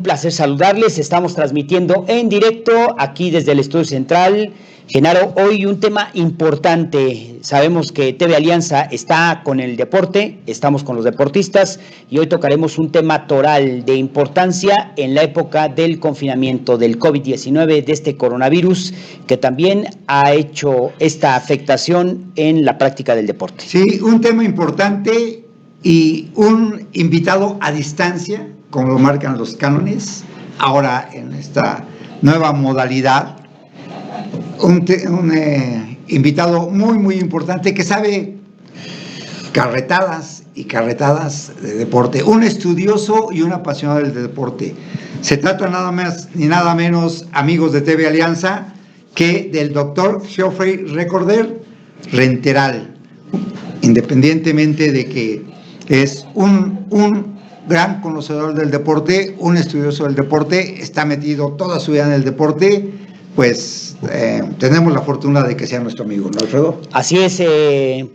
placer saludarles. Estamos transmitiendo en directo aquí desde el Estudio Central. Genaro, hoy un tema importante. Sabemos que TV Alianza está con el deporte, estamos con los deportistas y hoy tocaremos un tema toral de importancia en la época del confinamiento del COVID-19, de este coronavirus, que también ha hecho esta afectación en la práctica del deporte. Sí, un tema importante y un invitado a distancia, como lo marcan los cánones, ahora en esta nueva modalidad. Un invitado muy importante que sabe carretadas y carretadas de deporte, un estudioso y un apasionado del deporte. Se trata nada más ni nada menos, amigos de TV Alianza, que del doctor Geoffrey Recorder Renteral, independientemente de que es un gran conocedor del deporte, un estudioso del deporte, está metido toda su vida en el deporte. Pues tenemos la fortuna de que sea nuestro amigo, ¿no, Alfredo? Así es,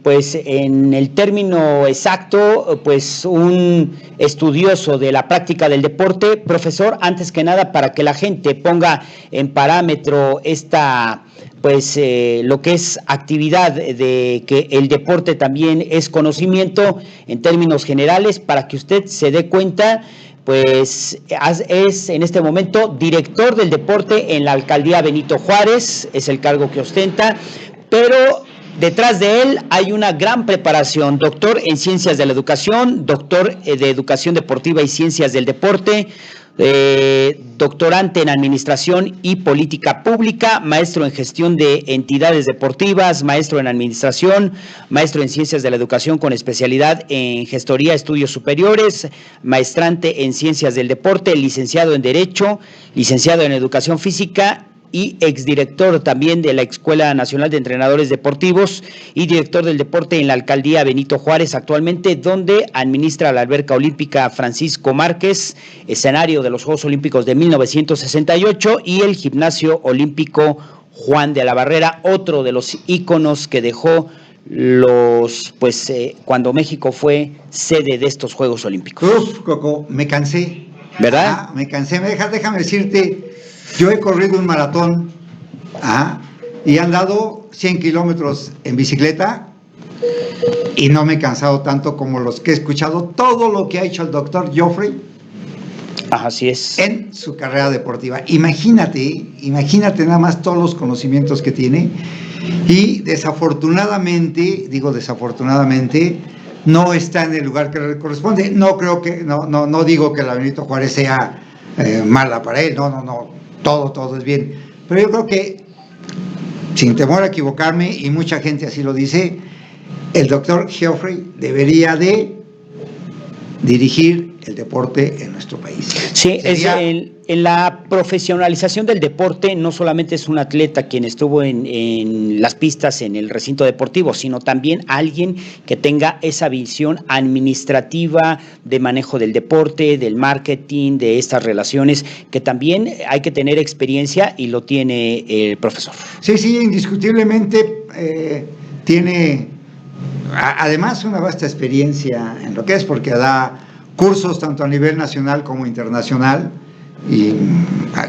pues en el término exacto, pues un estudioso de la práctica del deporte. Profesor, antes que nada, para que la gente ponga en parámetro esta, pues lo que es actividad, de que el deporte también es conocimiento en términos generales, para que usted se dé cuenta. Pues es en este momento director del deporte en la alcaldía Benito Juárez, es el cargo que ostenta, pero detrás de él hay una gran preparación: doctor en ciencias de la educación, doctor de educación deportiva y ciencias del deporte, doctorante en administración y política pública, maestro en gestión de entidades deportivas, maestro en administración, maestro en ciencias de la educación con especialidad en gestoría, estudios superiores, maestrante en ciencias del deporte, licenciado en derecho, licenciado en educación física y exdirector también de la Escuela Nacional de Entrenadores Deportivos y director del deporte en la alcaldía Benito Juárez actualmente, donde administra la alberca olímpica Francisco Márquez, escenario de los Juegos Olímpicos de 1968, y el gimnasio olímpico Juan de la Barrera, otro de los íconos que dejó cuando México fue sede de estos Juegos Olímpicos. Coco, me cansé. ¿Verdad? Me cansé, déjame decirte. Yo he corrido un maratón y he andado 100 kilómetros en bicicleta y no me he cansado tanto como los que he escuchado todo lo que ha hecho el doctor Geoffrey. Así es. En su carrera deportiva. Imagínate nada más todos los conocimientos que tiene, y desafortunadamente, no está en el lugar que le corresponde. No digo que la Benito Juárez sea mala para él, no. Todo es bien, pero yo creo que, sin temor a equivocarme, y mucha gente así lo dice, el doctor Geoffrey debería de dirigir el deporte en nuestro país. Sí, en la profesionalización del deporte no solamente es un atleta quien estuvo en las pistas, en el recinto deportivo, sino también alguien que tenga esa visión administrativa de manejo del deporte, del marketing, de estas relaciones, que también hay que tener experiencia, y lo tiene el profesor. Sí, indiscutiblemente tiene además una vasta experiencia en lo que es, porque da cursos tanto a nivel nacional como internacional, y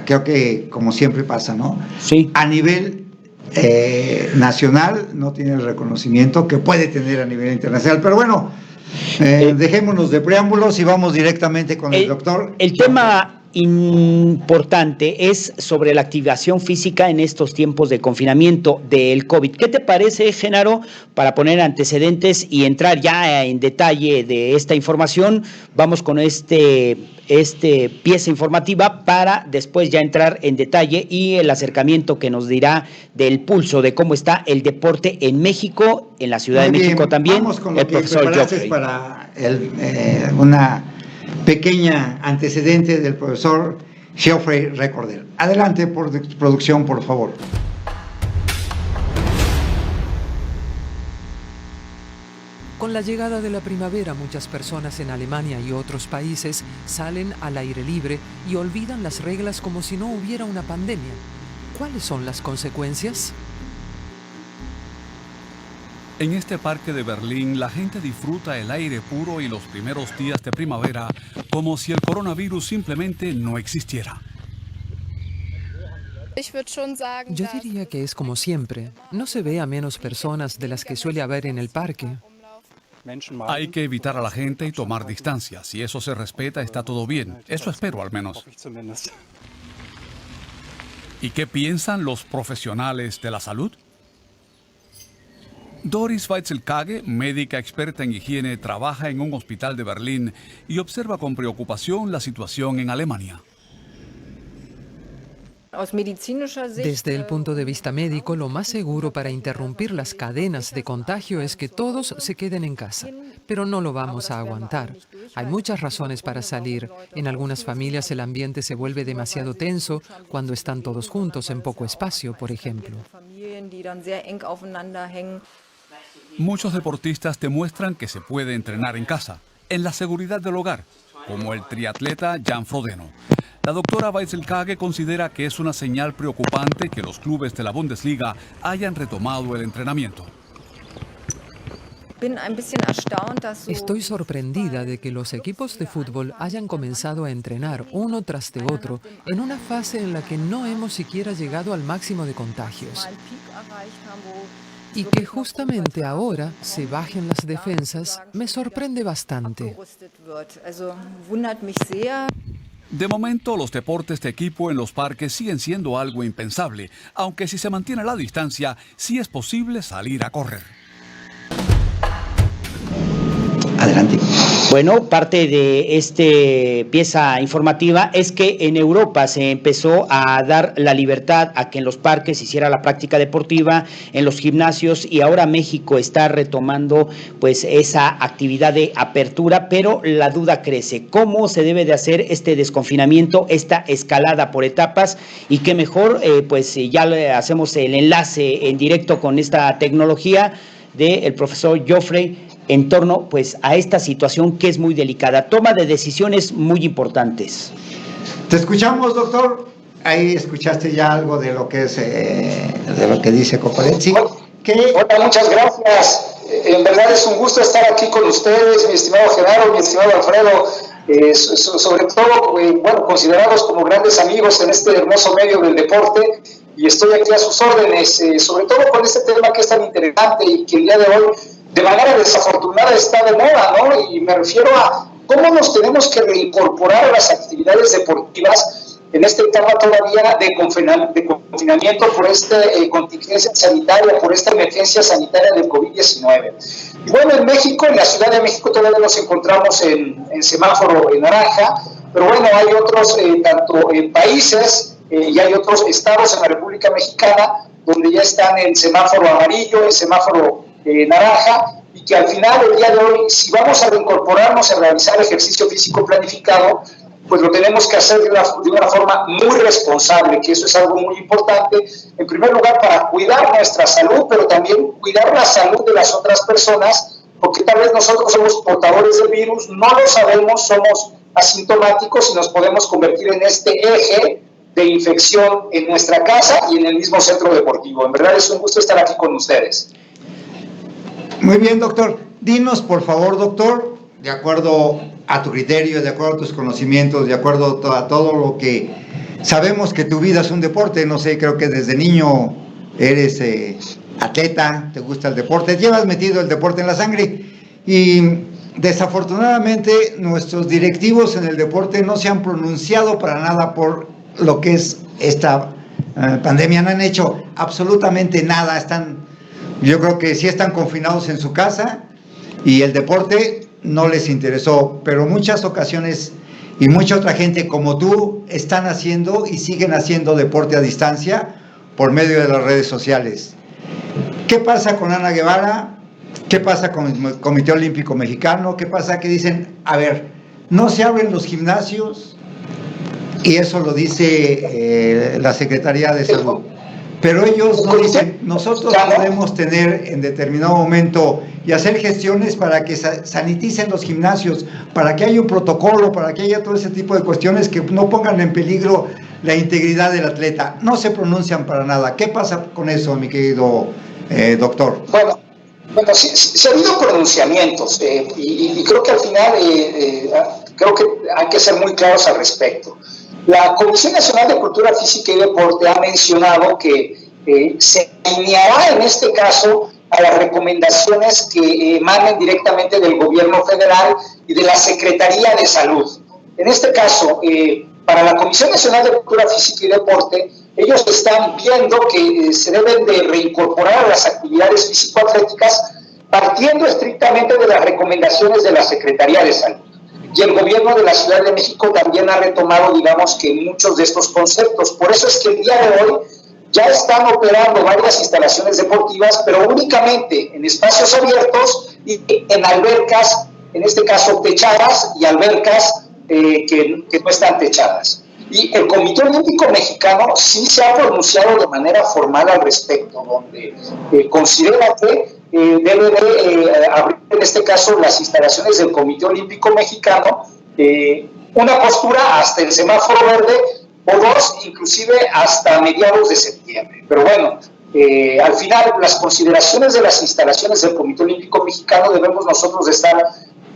creo que, como siempre pasa, ¿no? Sí. A nivel nacional no tiene el reconocimiento que puede tener a nivel internacional, pero bueno, dejémonos de preámbulos y vamos directamente con el doctor. El tema importante es sobre la activación física en estos tiempos de confinamiento del COVID. ¿Qué te parece, Genaro, para poner antecedentes y entrar ya en detalle de esta información? Vamos con este pieza informativa para después ya entrar en detalle y el acercamiento que nos dirá del pulso de cómo está el deporte en México, en la Ciudad de México también. Vamos con lo que preparaste para una pequeña antecedente del profesor Geoffrey Recorder. Adelante, producción, por favor. Con la llegada de la primavera, muchas personas en Alemania y otros países salen al aire libre y olvidan las reglas como si no hubiera una pandemia. ¿Cuáles son las consecuencias? En este parque de Berlín, la gente disfruta el aire puro y los primeros días de primavera como si el coronavirus simplemente no existiera. Yo diría que es como siempre. No se ve a menos personas de las que suele haber en el parque. Hay que evitar a la gente y tomar distancia. Si eso se respeta, está todo bien. Eso espero al menos. ¿Y qué piensan los profesionales de la salud? Doris Weitzelkage, médica experta en higiene, trabaja en un hospital de Berlín y observa con preocupación la situación en Alemania. Desde el punto de vista médico, lo más seguro para interrumpir las cadenas de contagio es que todos se queden en casa. Pero no lo vamos a aguantar. Hay muchas razones para salir. En algunas familias el ambiente se vuelve demasiado tenso cuando están todos juntos en poco espacio, por ejemplo. Muchos deportistas demuestran que se puede entrenar en casa, en la seguridad del hogar, como el triatleta Jan Frodeno. La doctora Weitzelkage considera que es una señal preocupante que los clubes de la Bundesliga hayan retomado el entrenamiento. Estoy sorprendida de que los equipos de fútbol hayan comenzado a entrenar uno tras de otro en una fase en la que no hemos siquiera llegado al máximo de contagios. Y que justamente ahora se bajen las defensas me sorprende bastante. De momento, los deportes de equipo en los parques siguen siendo algo impensable, aunque si se mantiene la distancia, sí es posible salir a correr. Adelante. Bueno, parte de esta pieza informativa es que en Europa se empezó a dar la libertad a que en los parques se hiciera la práctica deportiva, en los gimnasios, y ahora México está retomando pues esa actividad de apertura, pero la duda crece. ¿Cómo se debe de hacer este desconfinamiento, esta escalada por etapas? Y qué mejor, pues ya le hacemos el enlace en directo con esta tecnología del profesor Joffrey en torno pues a esta situación que es muy delicada, toma de decisiones muy importantes. Te escuchamos, doctor. Ahí escuchaste ya algo de lo que es de lo que dice Coppoletti. Hola, muchas gracias. En verdad es un gusto estar aquí con ustedes, mi estimado Genaro, mi estimado Alfredo, sobre todo, bueno, considerados como grandes amigos en este hermoso medio del deporte, y estoy aquí a sus órdenes, sobre todo con este tema que es tan interesante y que el día de hoy, de manera desafortunada, está de moda, ¿no? Y me refiero a cómo nos tenemos que reincorporar a las actividades deportivas en esta etapa todavía de confinamiento por esta contingencia sanitaria, por esta emergencia sanitaria del COVID-19. Y bueno, en México, en la Ciudad de México, todavía nos encontramos en semáforo en naranja, pero bueno, hay otros, tanto en países y hay otros estados en la República Mexicana donde ya están en semáforo amarillo, en semáforo naranja, y que al final, el día de hoy, si vamos a reincorporarnos a realizar ejercicio físico planificado, pues lo tenemos que hacer de una forma muy responsable, que eso es algo muy importante, en primer lugar para cuidar nuestra salud, pero también cuidar la salud de las otras personas, porque tal vez nosotros somos portadores del virus, no lo sabemos, somos asintomáticos y nos podemos convertir en este eje de infección en nuestra casa y en el mismo centro deportivo. En verdad es un gusto estar aquí con ustedes. Muy bien, doctor. Dinos, por favor, doctor, de acuerdo a tu criterio, de acuerdo a tus conocimientos, de acuerdo a todo lo que sabemos que tu vida es un deporte, no sé, creo que desde niño eres atleta, te gusta el deporte, llevas metido el deporte en la sangre, y desafortunadamente nuestros directivos en el deporte no se han pronunciado para nada por lo que es esta pandemia, no han hecho absolutamente nada, yo creo que sí están confinados en su casa y el deporte no les interesó, pero muchas ocasiones y mucha otra gente como tú están haciendo y siguen haciendo deporte a distancia por medio de las redes sociales. ¿Qué pasa con Ana Guevara? ¿Qué pasa con el Comité Olímpico Mexicano? ¿Qué pasa? Que dicen, a ver, no se abren los gimnasios, y eso lo dice la Secretaría de Salud. Pero ellos no dicen, nosotros podemos tener en determinado momento y hacer gestiones para que saniticen los gimnasios, para que haya un protocolo, para que haya todo ese tipo de cuestiones que no pongan en peligro la integridad del atleta. No se pronuncian para nada. ¿Qué pasa con eso, mi querido doctor? Bueno, Bueno, sí ha habido pronunciamientos y creo que al final creo que hay que ser muy claros al respecto. La Comisión Nacional de Cultura Física y Deporte ha mencionado que se alineará en este caso a las recomendaciones que emanen directamente del gobierno federal y de la Secretaría de Salud. En este caso, para la Comisión Nacional de Cultura Física y Deporte, ellos están viendo que se deben de reincorporar a las actividades físico-atléticas partiendo estrictamente de las recomendaciones de la Secretaría de Salud. Y el gobierno de la Ciudad de México también ha retomado, digamos, que muchos de estos conceptos. Por eso es que el día de hoy ya están operando varias instalaciones deportivas, pero únicamente en espacios abiertos y en albercas, en este caso techadas, y albercas que no están techadas. Y el Comité Olímpico Mexicano sí se ha pronunciado de manera formal al respecto, donde considera que debe de abrir en este caso las instalaciones del Comité Olímpico Mexicano, una postura hasta el semáforo verde o dos, inclusive hante mediados de septiembre. Pero bueno, al final las consideraciones de las instalaciones del Comité Olímpico Mexicano debemos nosotros de estar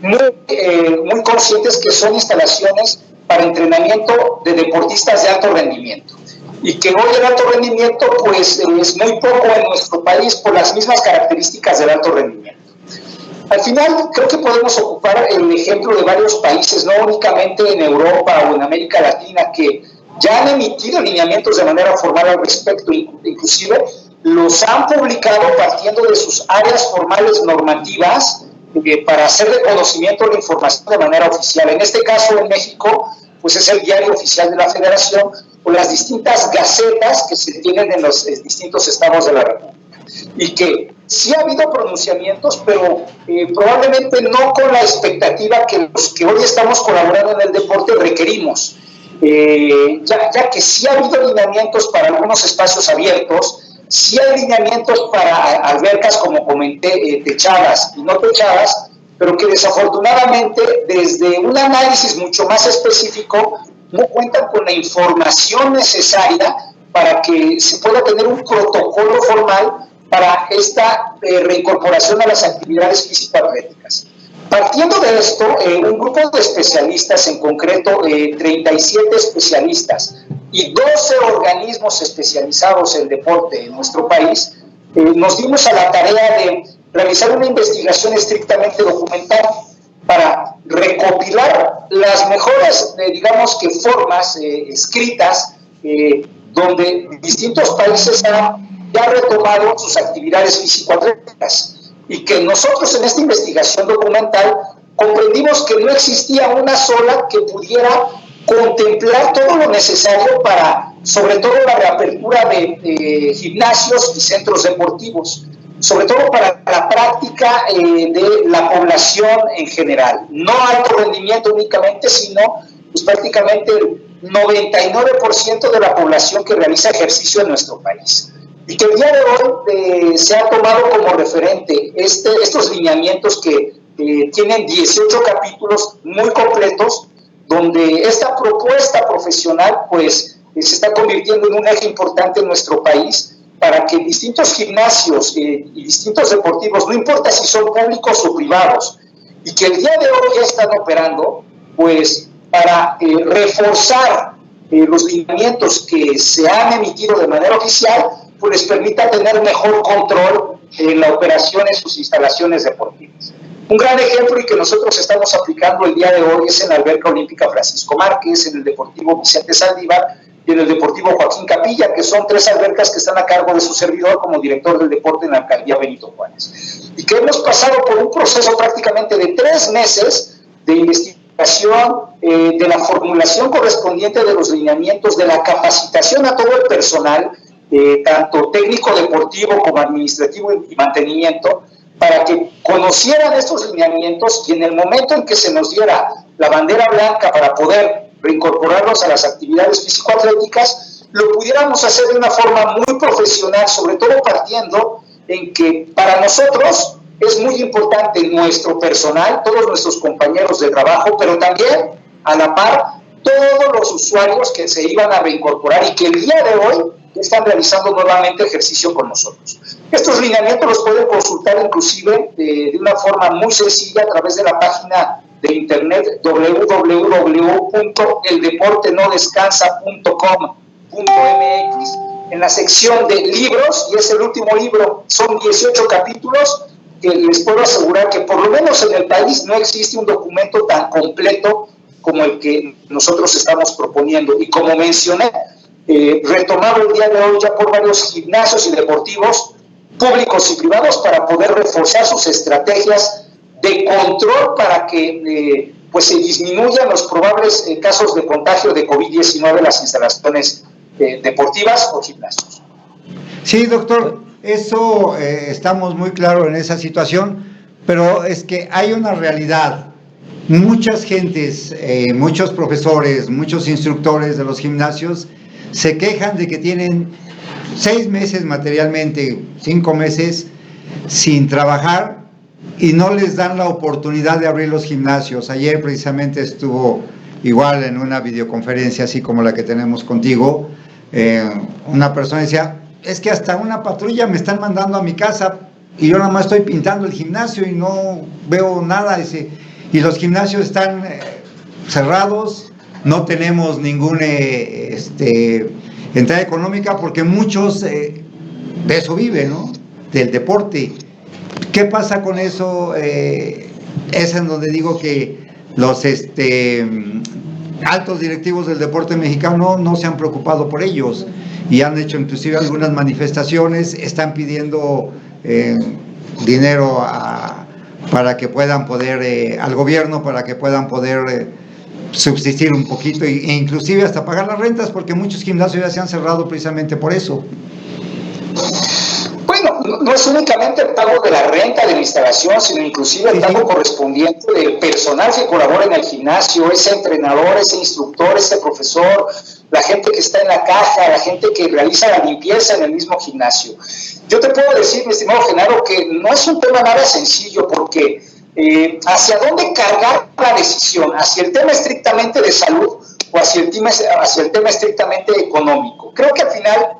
muy conscientes que son instalaciones para entrenamiento de deportistas de alto rendimiento. Y que hoy el alto rendimiento pues es muy poco en nuestro país por las mismas características del alto rendimiento. Al final creo que podemos ocupar el ejemplo de varios países, no únicamente en Europa o en América Latina, que ya han emitido lineamientos de manera formal al respecto, inclusive los han publicado partiendo de sus áreas formales normativas para hacer de conocimiento la información de manera oficial. En este caso en México pues es el diario oficial de la Federación o las distintas gacetas que se tienen en los distintos estados de la República. Y que sí ha habido pronunciamientos, pero probablemente no con la expectativa que los que hoy estamos colaborando en el deporte requerimos. Ya que sí ha habido lineamientos para algunos espacios abiertos, sí hay lineamientos para albercas, como comenté, techadas y no techadas, pero que desafortunadamente desde un análisis mucho más específico no cuentan con la información necesaria para que se pueda tener un protocolo formal para esta reincorporación a las actividades físico-atléticas. Partiendo de esto, un grupo de especialistas, en concreto 37 especialistas y 12 organismos especializados en deporte en nuestro país, nos dimos a la tarea de realizar una investigación estrictamente documental para recopilar las mejores, digamos que formas escritas, donde distintos países han ya retomado sus actividades físico-atléticas. Y que nosotros en esta investigación documental comprendimos que no existía una sola que pudiera contemplar todo lo necesario para, sobre todo, la reapertura de gimnasios y centros deportivos, sobre todo para la práctica de la población en general. No alto rendimiento únicamente, sino pues, prácticamente el 99% de la población que realiza ejercicio en nuestro país. Y que el día de hoy se ha tomado como referente estos lineamientos que tienen 18 capítulos muy completos, donde esta propuesta profesional pues se está convirtiendo en un eje importante en nuestro país para que distintos gimnasios y distintos deportivos, no importa si son públicos o privados, y que el día de hoy ya están operando, pues para reforzar los lineamientos que se han emitido de manera oficial, pues les permita tener mejor control en la operación en sus instalaciones deportivas. Un gran ejemplo y que nosotros estamos aplicando el día de hoy es en la Alberca Olímpica Francisco Márquez, en el Deportivo Vicente Saldívar y en el Deportivo Joaquín Capilla, que son 3 albercas que están a cargo de su servidor como director del deporte en la alcaldía Benito Juárez. Y que hemos pasado por un proceso prácticamente de 3 meses de investigación, de la formulación correspondiente de los lineamientos, de la capacitación a todo el personal, tanto técnico deportivo como administrativo y mantenimiento, para que conocieran estos lineamientos y en el momento en que se nos diera la bandera blanca para poder reincorporarnos a las actividades físico-atléticas, lo pudiéramos hacer de una forma muy profesional, sobre todo partiendo en que para nosotros es muy importante nuestro personal, todos nuestros compañeros de trabajo, pero también a la par todos los usuarios que se iban a reincorporar y que el día de hoy están realizando nuevamente ejercicio con nosotros. Estos lineamientos los pueden consultar inclusive de una forma muy sencilla a través de la página de internet www.eldeportenodescansa.com.mx en la sección de libros, y es el último libro, son 18 capítulos, que les puedo asegurar que por lo menos en el país no existe un documento tan completo como el que nosotros estamos proponiendo. Y como mencioné, retomado el día de hoy ya por varios gimnasios y deportivos públicos y privados para poder reforzar sus estrategias de control para que pues se disminuyan los probables casos de contagio de COVID-19 en las instalaciones deportivas o gimnasios. Sí, doctor, eso estamos muy claros en esa situación, pero es que hay una realidad. Muchas gentes, muchos profesores, muchos instructores de los gimnasios se quejan de que tienen 6 meses materialmente, 5 meses sin trabajar y no les dan la oportunidad de abrir los gimnasios. Ayer precisamente estuvo igual en una videoconferencia así como la que tenemos contigo, una persona decía, es que hasta una patrulla me están mandando a mi casa y yo nada más estoy pintando el gimnasio y no veo nada, dice, y los gimnasios están cerrados, no tenemos ninguna entrada económica porque muchos de eso viven, ¿no? Del deporte. ¿Qué pasa con eso? Es en donde digo que los altos directivos del deporte mexicano no se han preocupado por ellos y han hecho inclusive algunas manifestaciones, están pidiendo dinero para que puedan poder, al gobierno, para que puedan poder subsistir un poquito e inclusive hasta pagar las rentas, porque muchos gimnasios ya se han cerrado precisamente por eso. Bueno, no es únicamente el pago de la renta de la instalación, sino inclusive el pago correspondiente del personal que colabora en el gimnasio, ese entrenador, ese instructor, ese profesor, la gente que está en la caja, la gente que realiza la limpieza en el mismo gimnasio. Yo te puedo decir, mi estimado Genaro, que no es un tema nada sencillo, porque hacia dónde cargar la decisión, hacia el tema estrictamente de salud o hacia el tema estrictamente económico. Creo que al final,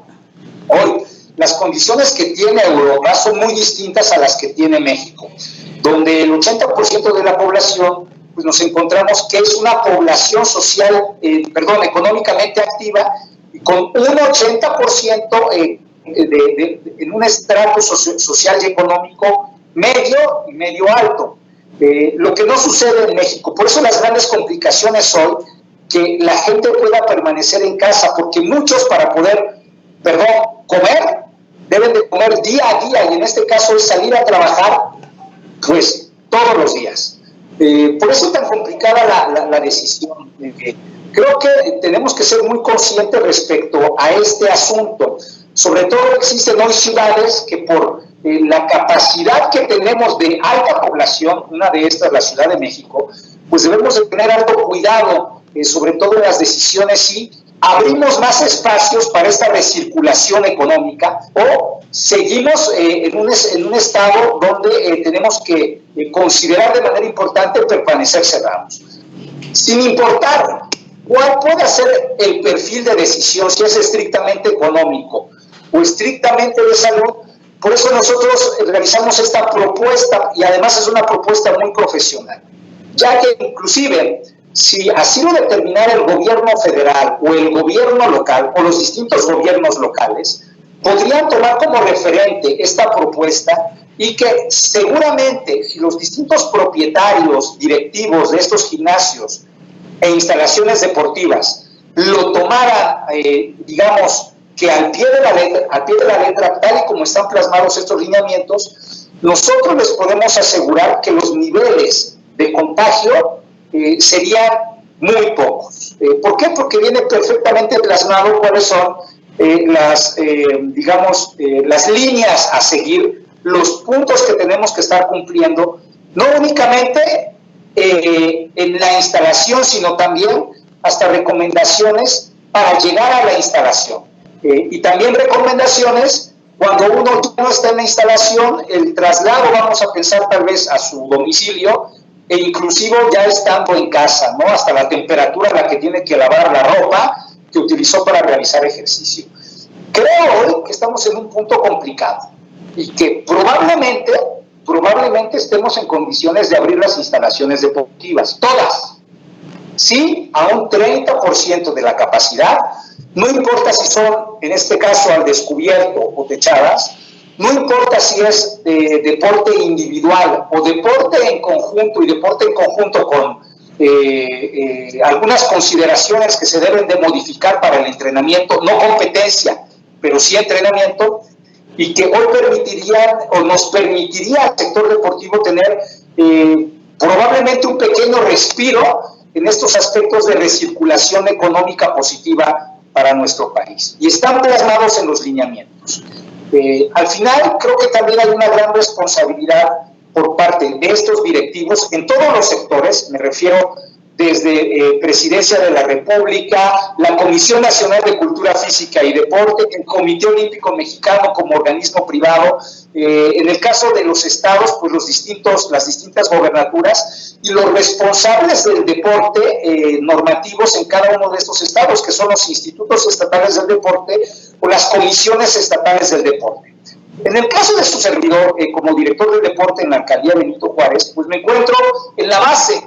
hoy, las condiciones que tiene Europa son muy distintas a las que tiene México, donde el 80% de la población, pues nos encontramos que es una población económicamente activa, y con un 80% en un estrato social y económico medio y medio alto. Lo que no sucede en México. Por eso las grandes complicaciones son que la gente pueda permanecer en casa, porque muchos para poder, comer, deben de comer día a día, y en este caso es salir a trabajar, pues, todos los días. Por eso es tan complicada la decisión. Creo que tenemos que ser muy conscientes respecto a este asunto. Sobre todo existen hoy ciudades que por la capacidad que tenemos de alta población, una de estas, la Ciudad de México, pues debemos de tener alto cuidado, sobre todo en las decisiones, si abrimos más espacios para esta recirculación económica o seguimos en un estado donde tenemos que considerar de manera importante permanecer cerrados. Sin importar cuál pueda ser el perfil de decisión, si es estrictamente económico o estrictamente de salud. Por eso nosotros realizamos esta propuesta, y además es una propuesta muy profesional, ya que inclusive si así lo determinara el gobierno federal o el gobierno local o los distintos gobiernos locales, podrían tomar como referente esta propuesta, y que seguramente si los distintos propietarios directivos de estos gimnasios e instalaciones deportivas lo tomaran, digamos, que al pie de la letra, tal y como están plasmados estos lineamientos, nosotros les podemos asegurar que los niveles de contagio serían muy pocos. ¿Por qué? Porque viene perfectamente plasmado cuáles son las líneas a seguir, los puntos que tenemos que estar cumpliendo, no únicamente en la instalación, sino también hasta recomendaciones para llegar a la instalación. Y también recomendaciones cuando uno no está en la instalación, el traslado, vamos a pensar tal vez a su domicilio, e inclusive ya estando en casa, ¿no? Hasta la temperatura a la que tiene que lavar la ropa que utilizó para realizar ejercicio. Creo hoy que estamos en un punto complicado. y que probablemente estemos en condiciones de abrir las instalaciones deportivas, todas, sí, a un 30% de la capacidad, no importa si son, en este caso, al descubierto o techadas, no importa si es deporte individual o deporte en conjunto, y deporte en conjunto con algunas consideraciones que se deben de modificar para el entrenamiento, no competencia, pero sí entrenamiento, y que hoy permitirían o nos permitiría al sector deportivo tener probablemente un pequeño respiro en estos aspectos de recirculación económica positiva para nuestro país. Y están plasmados en los lineamientos. Al final, creo que también hay una gran responsabilidad por parte de estos directivos en todos los sectores, me refiero desde Presidencia de la República, la Comisión Nacional de Cultura Física y Deporte, el Comité Olímpico Mexicano como organismo privado, en el caso de los estados, pues las distintas gobernaturas y los responsables del deporte normativos en cada uno de estos estados, que son los institutos estatales del deporte o las comisiones estatales del deporte. En el caso de su servidor, como director del deporte en la alcaldía Benito Juárez, pues me encuentro en la base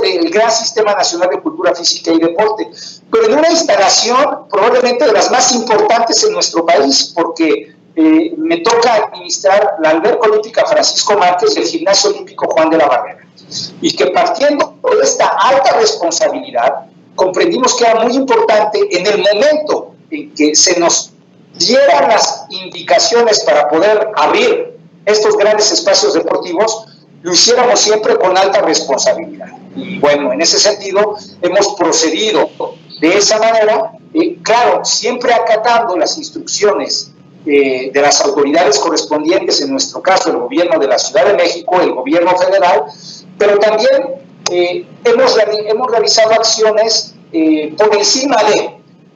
del gran Sistema Nacional de Cultura Física y Deporte, pero en una instalación probablemente de las más importantes en nuestro país, porque me toca administrar la Alberca Olímpica Francisco Márquez y el Gimnasio Olímpico Juan de la Barrera, y que partiendo de esta alta responsabilidad, comprendimos que era muy importante en el momento en que se nos dieran las indicaciones para poder abrir estos grandes espacios deportivos, lo hiciéramos siempre con alta responsabilidad. Y bueno, en ese sentido hemos procedido de esa manera, claro, siempre acatando las instrucciones de las autoridades correspondientes, en nuestro caso el gobierno de la Ciudad de México, el gobierno federal, pero también hemos realizado acciones por encima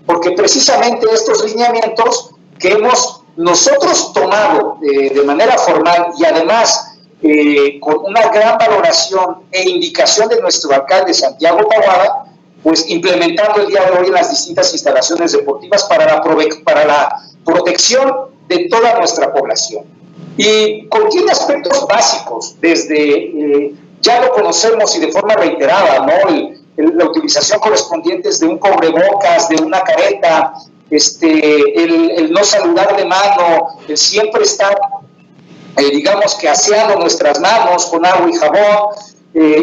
porque precisamente estos lineamientos que hemos nosotros tomado de manera formal y además con una gran valoración e indicación de nuestro alcalde Santiago Taboada, pues implementando el día de hoy en las distintas instalaciones deportivas para la protección de toda nuestra población. Y contiene aspectos básicos, desde, ya lo conocemos y de forma reiterada, ¿no? La utilización correspondiente de un cubrebocas, de una careta, el no saludar de mano, el siempre estar, digamos que aseando nuestras manos con agua y jabón.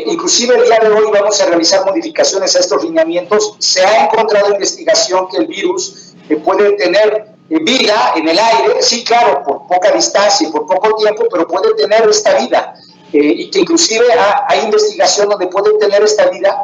Inclusive el día de hoy vamos a realizar modificaciones a estos lineamientos. Se ha encontrado investigación que el virus puede tener vida en el aire, sí, claro, por poca distancia y por poco tiempo, pero puede tener esta vida. Y que inclusive hay investigación donde puede tener esta vida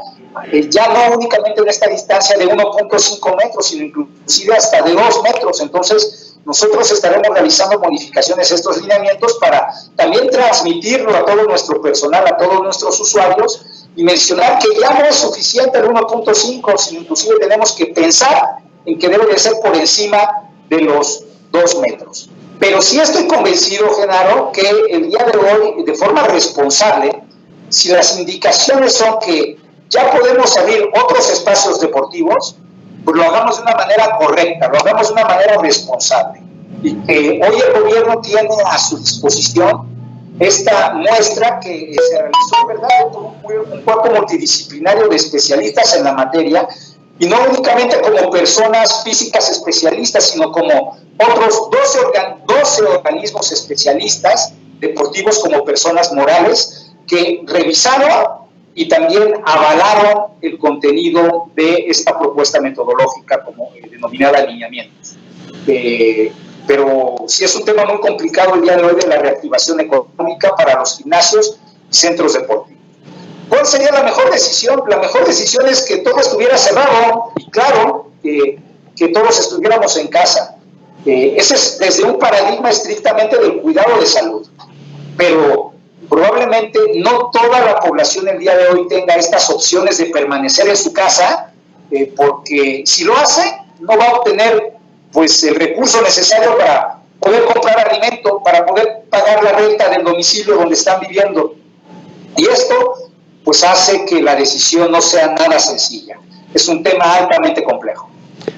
ya no únicamente en esta distancia de 1.5 metros, sino inclusive hasta de 2 metros. Entonces, nosotros estaremos realizando modificaciones a estos lineamientos para también transmitirlo a todo nuestro personal, a todos nuestros usuarios, y mencionar que ya no es suficiente el 1.5, sino inclusive tenemos que pensar en que debe de ser por encima de los 2 metros. Pero sí estoy convencido, Genaro, que el día de hoy, de forma responsable, si las indicaciones son que ya podemos abrir otros espacios deportivos, pues lo hagamos de una manera correcta, lo hagamos de una manera responsable. Y que hoy el gobierno tiene a su disposición esta muestra que se realizó, ¿verdad?, por un cuerpo multidisciplinario de especialistas en la materia, y no únicamente como personas físicas especialistas, sino como otros 12 organismos especialistas deportivos como personas morales que revisaron y también avalaron el contenido de esta propuesta metodológica como denominada alineamientos. Pero sí es un tema muy complicado el día de hoy de la reactivación económica para los gimnasios y centros deportivos. ¿Cuál sería la mejor decisión? La mejor decisión es que todo estuviera cerrado y claro, que todos estuviéramos en casa. Ese es desde un paradigma estrictamente del cuidado de salud. Pero probablemente no toda la población el día de hoy tenga estas opciones de permanecer en su casa, porque si lo hace, no va a obtener pues el recurso necesario para poder comprar alimento, para poder pagar la renta del domicilio donde están viviendo. Y esto pues hace que la decisión no sea nada sencilla. Es un tema altamente complejo.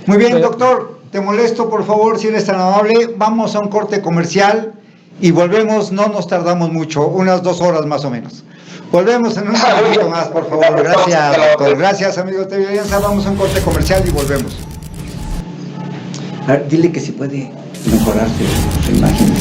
Muy bien, doctor, te molesto, por favor, si eres tan amable. Vamos a un corte comercial y volvemos, no nos tardamos mucho, unas 2 horas más o menos. Volvemos en un momento más, por favor. Gracias, doctor. Gracias, amigos de TV Alianza. Vamos a un corte comercial y volvemos. A ver, dile que si puede mejorar su imagen.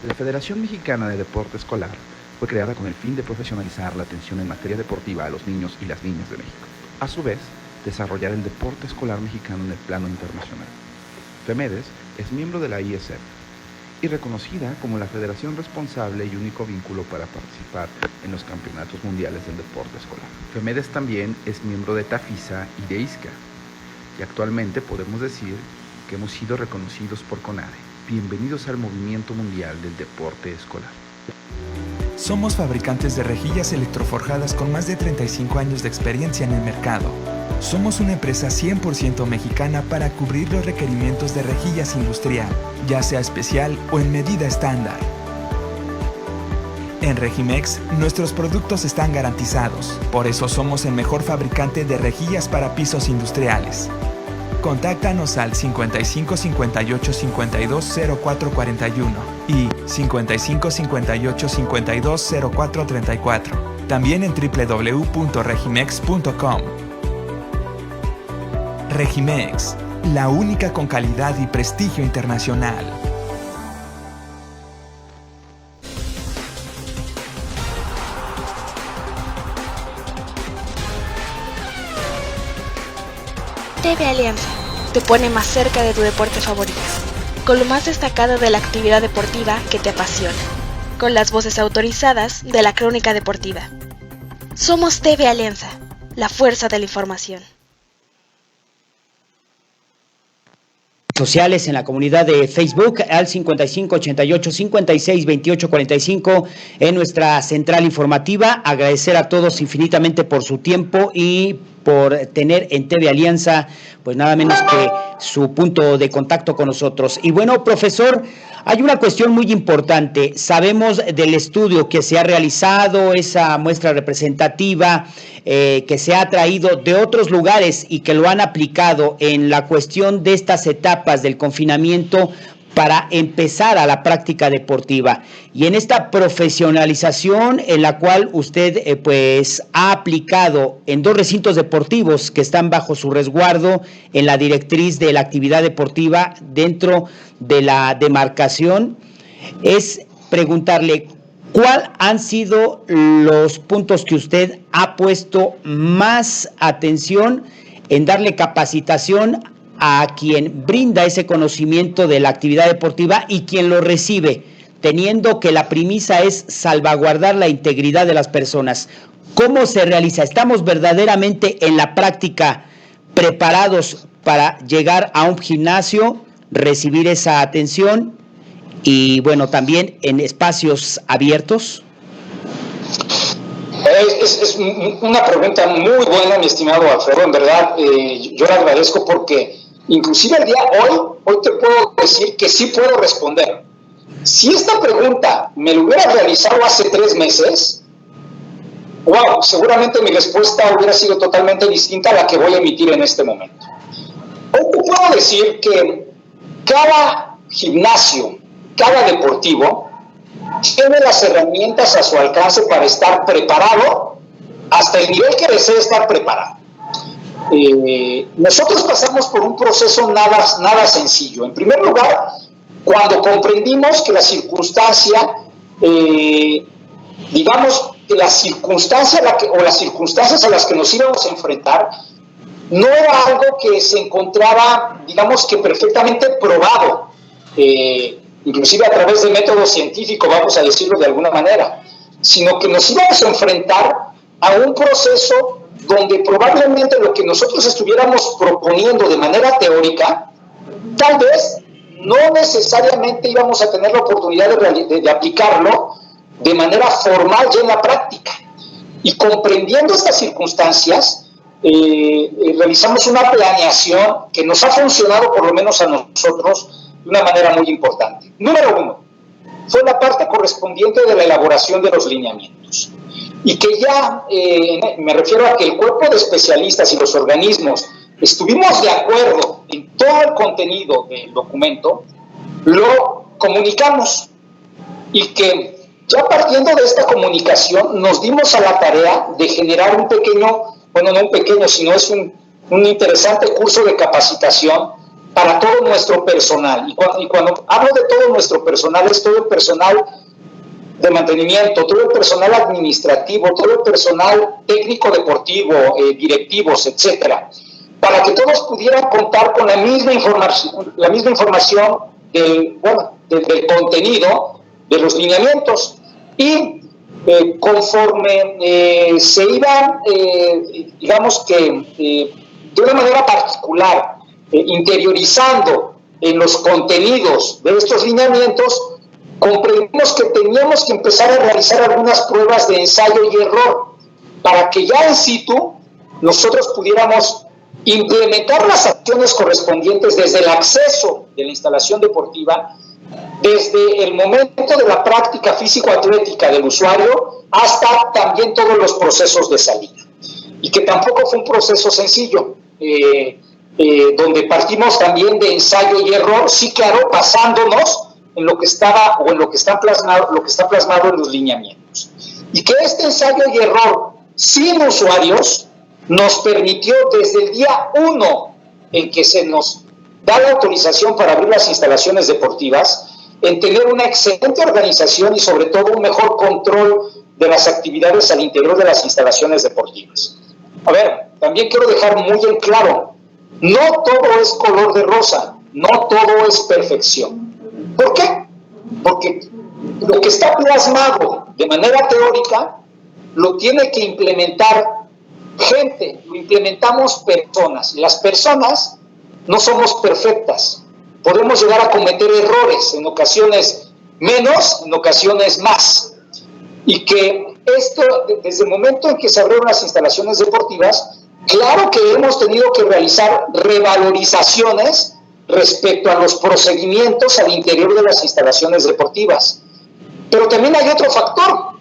La Federación Mexicana de Deporte Escolar fue creada con el fin de profesionalizar la atención en materia deportiva a los niños y las niñas de México. A su vez, desarrollar el deporte escolar mexicano en el plano internacional. FEMEDES es miembro de la ISF y reconocida como la federación responsable y único vínculo para participar en los campeonatos mundiales del deporte escolar. FEMEDES también es miembro de TAFISA y de ISCA, y actualmente podemos decir que hemos sido reconocidos por CONADE. Bienvenidos al movimiento mundial del deporte escolar. Somos fabricantes de rejillas electroforjadas con más de 35 años de experiencia en el mercado. Somos una empresa 100% mexicana para cubrir los requerimientos de rejillas industrial, ya sea especial o en medida estándar. En Regimex, nuestros productos están garantizados. Por eso somos el mejor fabricante de rejillas para pisos industriales. Contáctanos al 55 58 52 04 41 y 55 58 52 04 34. También en www.regimex.com. Regimex, la única con calidad y prestigio internacional. TV Alianza te pone más cerca de tu deporte favorito, con lo más destacado de la actividad deportiva que te apasiona, con las voces autorizadas de la crónica deportiva. Somos TV Alianza, la fuerza de la información. Sociales en la comunidad de Facebook al 55 88 56 28 45 en nuestra central informativa. Agradecer a todos infinitamente por su tiempo y por tener en TV Alianza pues nada menos que su punto de contacto con nosotros. Y bueno, profesor, hay una cuestión muy importante. Sabemos del estudio que se ha realizado, esa muestra representativa que se ha traído de otros lugares y que lo han aplicado en la cuestión de estas etapas del confinamiento para empezar a la práctica deportiva. Y en esta profesionalización en la cual usted pues ha aplicado en 2 recintos deportivos que están bajo su resguardo en la directriz de la actividad deportiva dentro de la demarcación, es preguntarle cuáles han sido los puntos que usted ha puesto más atención en darle capacitación a quien brinda ese conocimiento de la actividad deportiva y quien lo recibe, teniendo que la premisa es salvaguardar la integridad de las personas. ¿Cómo se realiza? ¿Estamos verdaderamente en la práctica preparados para llegar a un gimnasio, recibir esa atención y, bueno, también en espacios abiertos? Es una pregunta muy buena, mi estimado Alfredo. En verdad, yo le agradezco porque inclusive el día hoy te puedo decir que sí puedo responder. Si esta pregunta me lo hubiera realizado hace 3 meses, wow, seguramente mi respuesta hubiera sido totalmente distinta a la que voy a emitir en este momento. Hoy puedo decir que cada gimnasio, cada deportivo, tiene las herramientas a su alcance para estar preparado hasta el nivel que desee estar preparado. Nosotros pasamos por un proceso nada sencillo. En primer lugar, cuando comprendimos que la circunstancia, digamos, que la circunstancia o las circunstancias a las que nos íbamos a enfrentar no era algo que se encontraba, digamos, que perfectamente probado, inclusive a través de método científico, vamos a decirlo de alguna manera, sino que nos íbamos a enfrentar a un proceso donde probablemente lo que nosotros estuviéramos proponiendo de manera teórica, tal vez no necesariamente íbamos a tener la oportunidad de aplicarlo de manera formal ya en la práctica. Y comprendiendo estas circunstancias, realizamos una planeación que nos ha funcionado, por lo menos a nosotros, de una manera muy importante. Número 1, fue la parte correspondiente de la elaboración de los lineamientos. Y que ya, me refiero a que el cuerpo de especialistas y los organismos estuvimos de acuerdo en todo el contenido del documento, lo comunicamos. Y que ya partiendo de esta comunicación nos dimos a la tarea de generar un pequeño, bueno, no un pequeño, sino es un interesante curso de capacitación para todo nuestro personal. Y cuando hablo de todo nuestro personal, es todo el personal de mantenimiento, todo el personal administrativo, todo el personal técnico deportivo, directivos, etcétera, para que todos pudieran contar con la misma información del contenido de los lineamientos. Y conforme se iban, digamos que de una manera particular, interiorizando en los contenidos de estos lineamientos, comprendimos que teníamos que empezar a realizar algunas pruebas de ensayo y error para que ya en situ nosotros pudiéramos implementar las acciones correspondientes desde el acceso de la instalación deportiva, desde el momento de la práctica físico-atlética del usuario hasta también todos los procesos de salida. Y que tampoco fue un proceso sencillo, donde partimos también de ensayo y error, sí claro, basándonos en lo que estaba o en lo que está plasmado en los lineamientos. Y que este ensayo y error sin usuarios nos permitió desde el día 1 en que se nos da la autorización para abrir las instalaciones deportivas, en tener una excelente organización y sobre todo un mejor control de las actividades al interior de las instalaciones deportivas. A ver, también quiero dejar muy en claro, no todo es color de rosa, no todo es perfección. ¿Por qué? Porque lo que está plasmado de manera teórica lo tiene que implementar gente, lo implementamos personas. Las personas no somos perfectas. Podemos llegar a cometer errores, en ocasiones menos, en ocasiones más. Y que esto, desde el momento en que se abrieron las instalaciones deportivas, claro que hemos tenido que realizar revalorizaciones respecto a los procedimientos al interior de las instalaciones deportivas. Pero también hay otro factor,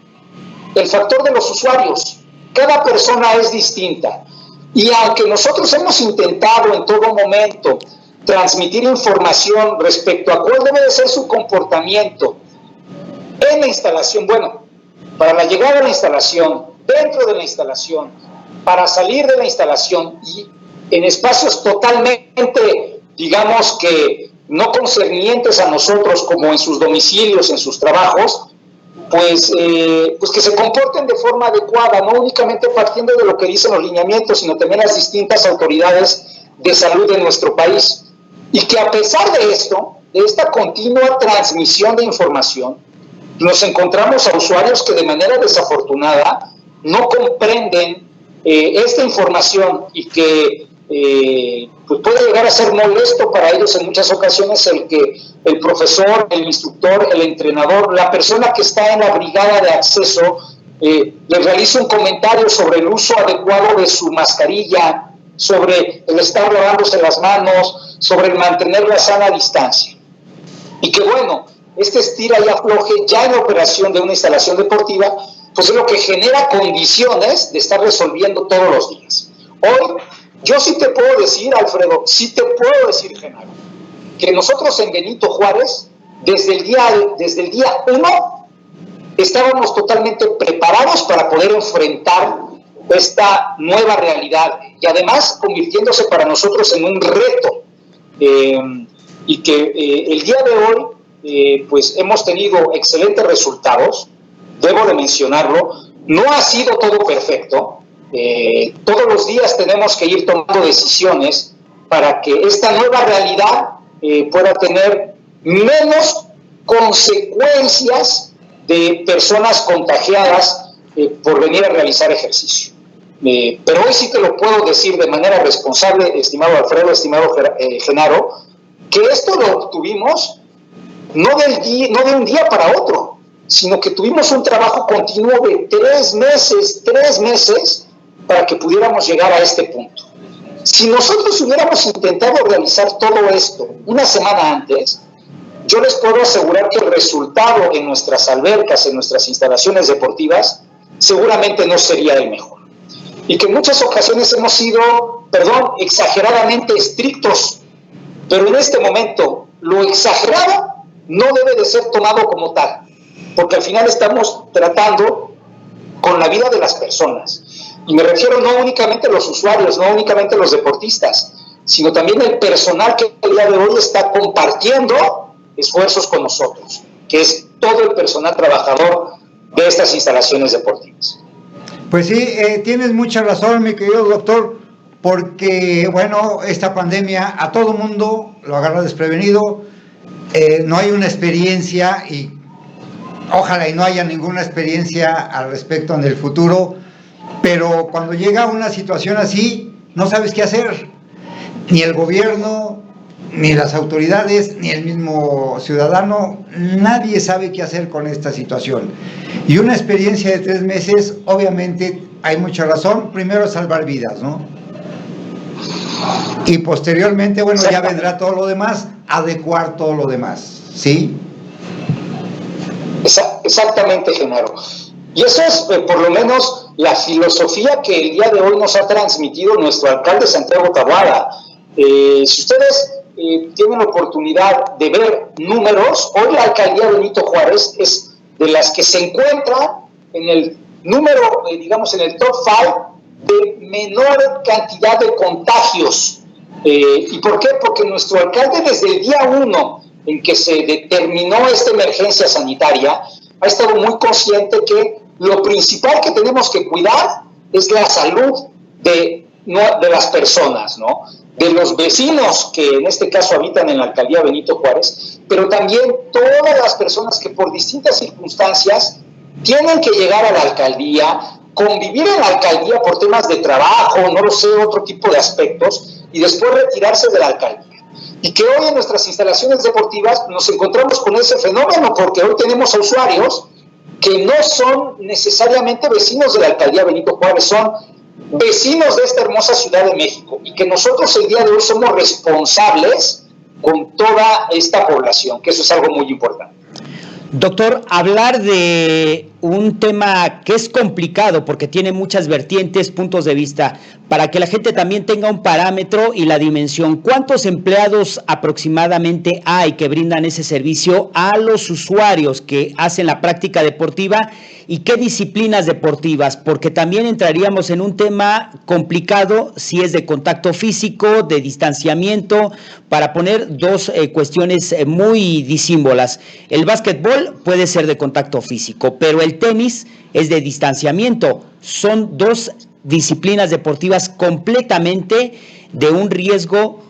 el factor de los usuarios. Cada persona es distinta. Y aunque nosotros hemos intentado en todo momento transmitir información respecto a cuál debe de ser su comportamiento en la instalación, bueno, para la llegada a la instalación, dentro de la instalación, para salir de la instalación y en espacios totalmente, digamos que no concernientes a nosotros, como en sus domicilios, en sus trabajos, pues que se comporten de forma adecuada, no únicamente partiendo de lo que dicen los lineamientos, sino también las distintas autoridades de salud de nuestro país. Y que a pesar de esto, de esta continua transmisión de información, nos encontramos a usuarios que de manera desafortunada no comprenden esta información y que pues puede llegar a ser molesto para ellos en muchas ocasiones el que el profesor, el instructor, el entrenador, la persona que está en la brigada de acceso le realice un comentario sobre el uso adecuado de su mascarilla, sobre el estar lavándose las manos, sobre el mantener la sana distancia. Y que bueno, este estira y afloje ya en la operación de una instalación deportiva pues es lo que genera condiciones de estar resolviendo todos los días. Hoy, yo sí te puedo decir, Alfredo, sí te puedo decir, Genaro, que nosotros en Benito Juárez, desde el día 1, estábamos totalmente preparados para poder enfrentar esta nueva realidad y además convirtiéndose para nosotros en un reto. Y que el día de hoy pues hemos tenido excelentes resultados, debo de mencionarlo. No ha sido todo perfecto, todos los días tenemos que ir tomando decisiones para que esta nueva realidad pueda tener menos consecuencias de personas contagiadas por venir a realizar ejercicio. Pero hoy sí te lo puedo decir de manera responsable, estimado Alfredo, estimado Genaro, que esto lo obtuvimos no de un día para otro, sino que tuvimos un trabajo continuo de 3 meses para que pudiéramos llegar a este punto. Si nosotros hubiéramos intentado realizar todo esto una semana antes, yo les puedo asegurar que el resultado en nuestras albercas, en nuestras instalaciones deportivas, seguramente no sería el mejor. Y que en muchas ocasiones hemos sido, exageradamente estrictos, pero en este momento lo exagerado no debe de ser tomado como tal, porque al final estamos tratando con la vida de las personas. Y me refiero no únicamente a los usuarios, no únicamente a los deportistas, sino también el personal que el día de hoy está compartiendo esfuerzos con nosotros, que es todo el personal trabajador de estas instalaciones deportivas. Pues sí, tienes mucha razón, mi querido doctor, porque, bueno, esta pandemia a todo mundo lo agarra desprevenido, no hay una experiencia y ojalá y no haya ninguna experiencia al respecto en el futuro, pero cuando llega una situación así, no sabes qué hacer, ni el gobierno, ni las autoridades, ni el mismo ciudadano, nadie sabe qué hacer con esta situación. Y una experiencia de 3 meses, obviamente, hay mucha razón, primero salvar vidas, ¿no? Y posteriormente, bueno, ya vendrá todo lo demás, adecuar todo lo demás, ¿sí? Exactamente, Genaro. Y eso es por lo menos la filosofía que el día de hoy nos ha transmitido nuestro alcalde Santiago Taboada. Si ustedes tienen la oportunidad de ver números, hoy la alcaldía Benito Juárez es de las que se encuentra en el número, digamos, en el top 5 de menor cantidad de contagios. ¿Y por qué? Porque nuestro alcalde desde el día 1 en que se determinó esta emergencia sanitaria ha estado muy consciente que lo principal que tenemos que cuidar es la salud de las personas, ¿no? De los vecinos que en este caso habitan en la alcaldía Benito Juárez, pero también todas las personas que por distintas circunstancias tienen que llegar a la alcaldía, convivir en la alcaldía por temas de trabajo, no lo sé, otro tipo de aspectos, y después retirarse de la alcaldía. Y que hoy en nuestras instalaciones deportivas nos encontramos con ese fenómeno, porque hoy tenemos a usuarios que no son necesariamente vecinos de la alcaldía Benito Juárez, son vecinos de esta hermosa Ciudad de México, y que nosotros el día de hoy somos responsables con toda esta población, que eso es algo muy importante. Doctor, hablar de un tema que es complicado porque tiene muchas vertientes, puntos de vista, para que la gente también tenga un parámetro y la dimensión. ¿Cuántos empleados aproximadamente hay que brindan ese servicio a los usuarios que hacen la práctica deportiva y qué disciplinas deportivas? Porque también entraríamos en un tema complicado si es de contacto físico, de distanciamiento, para poner dos cuestiones muy disímbolas. El básquetbol puede ser de contacto físico, pero el tenis es de distanciamiento. Son dos disciplinas deportivas completamente de un riesgo,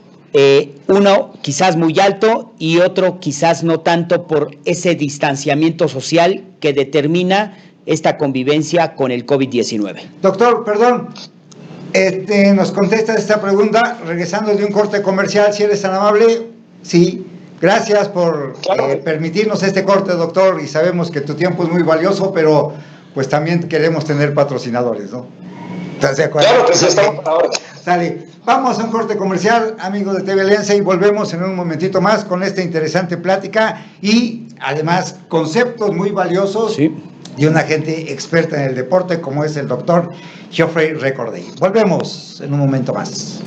uno quizás muy alto y otro quizás no tanto, por ese distanciamiento social que determina esta convivencia con el COVID-19. Doctor, perdón, nos contesta esta pregunta regresando de un corte comercial, si eres tan amable. Sí, gracias por permitirnos este corte, doctor, y sabemos que tu tiempo es muy valioso, pero pues también queremos tener patrocinadores, ¿no? ¿Estás de acuerdo? Claro que sí, estamos por ahora. Sale. Vamos a un corte comercial, amigos de TV Alianza, y volvemos en un momentito más con esta interesante plática y además conceptos muy valiosos. Sí. de una gente experta en el deporte como es el doctor Geoffrey Recorday. Volvemos en un momento más.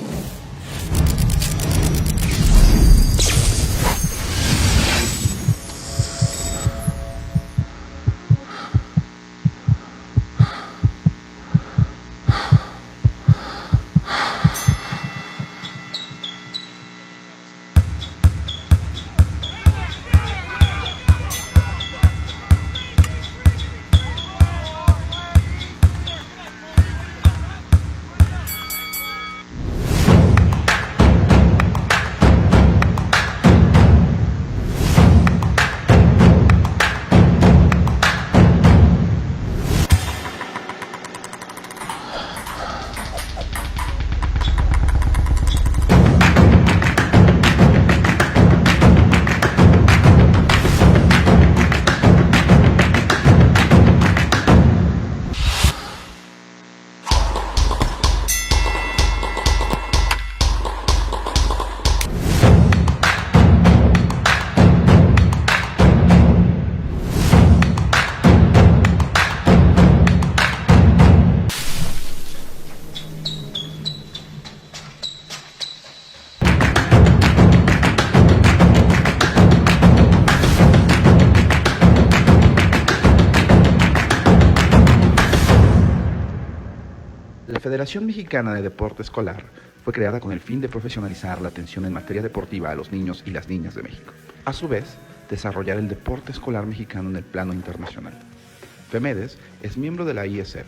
La Federación Mexicana de Deporte Escolar fue creada con el fin de profesionalizar la atención en materia deportiva a los niños y las niñas de México. A su vez, desarrollar el deporte escolar mexicano en el plano internacional. FEMEDES es miembro de la ISF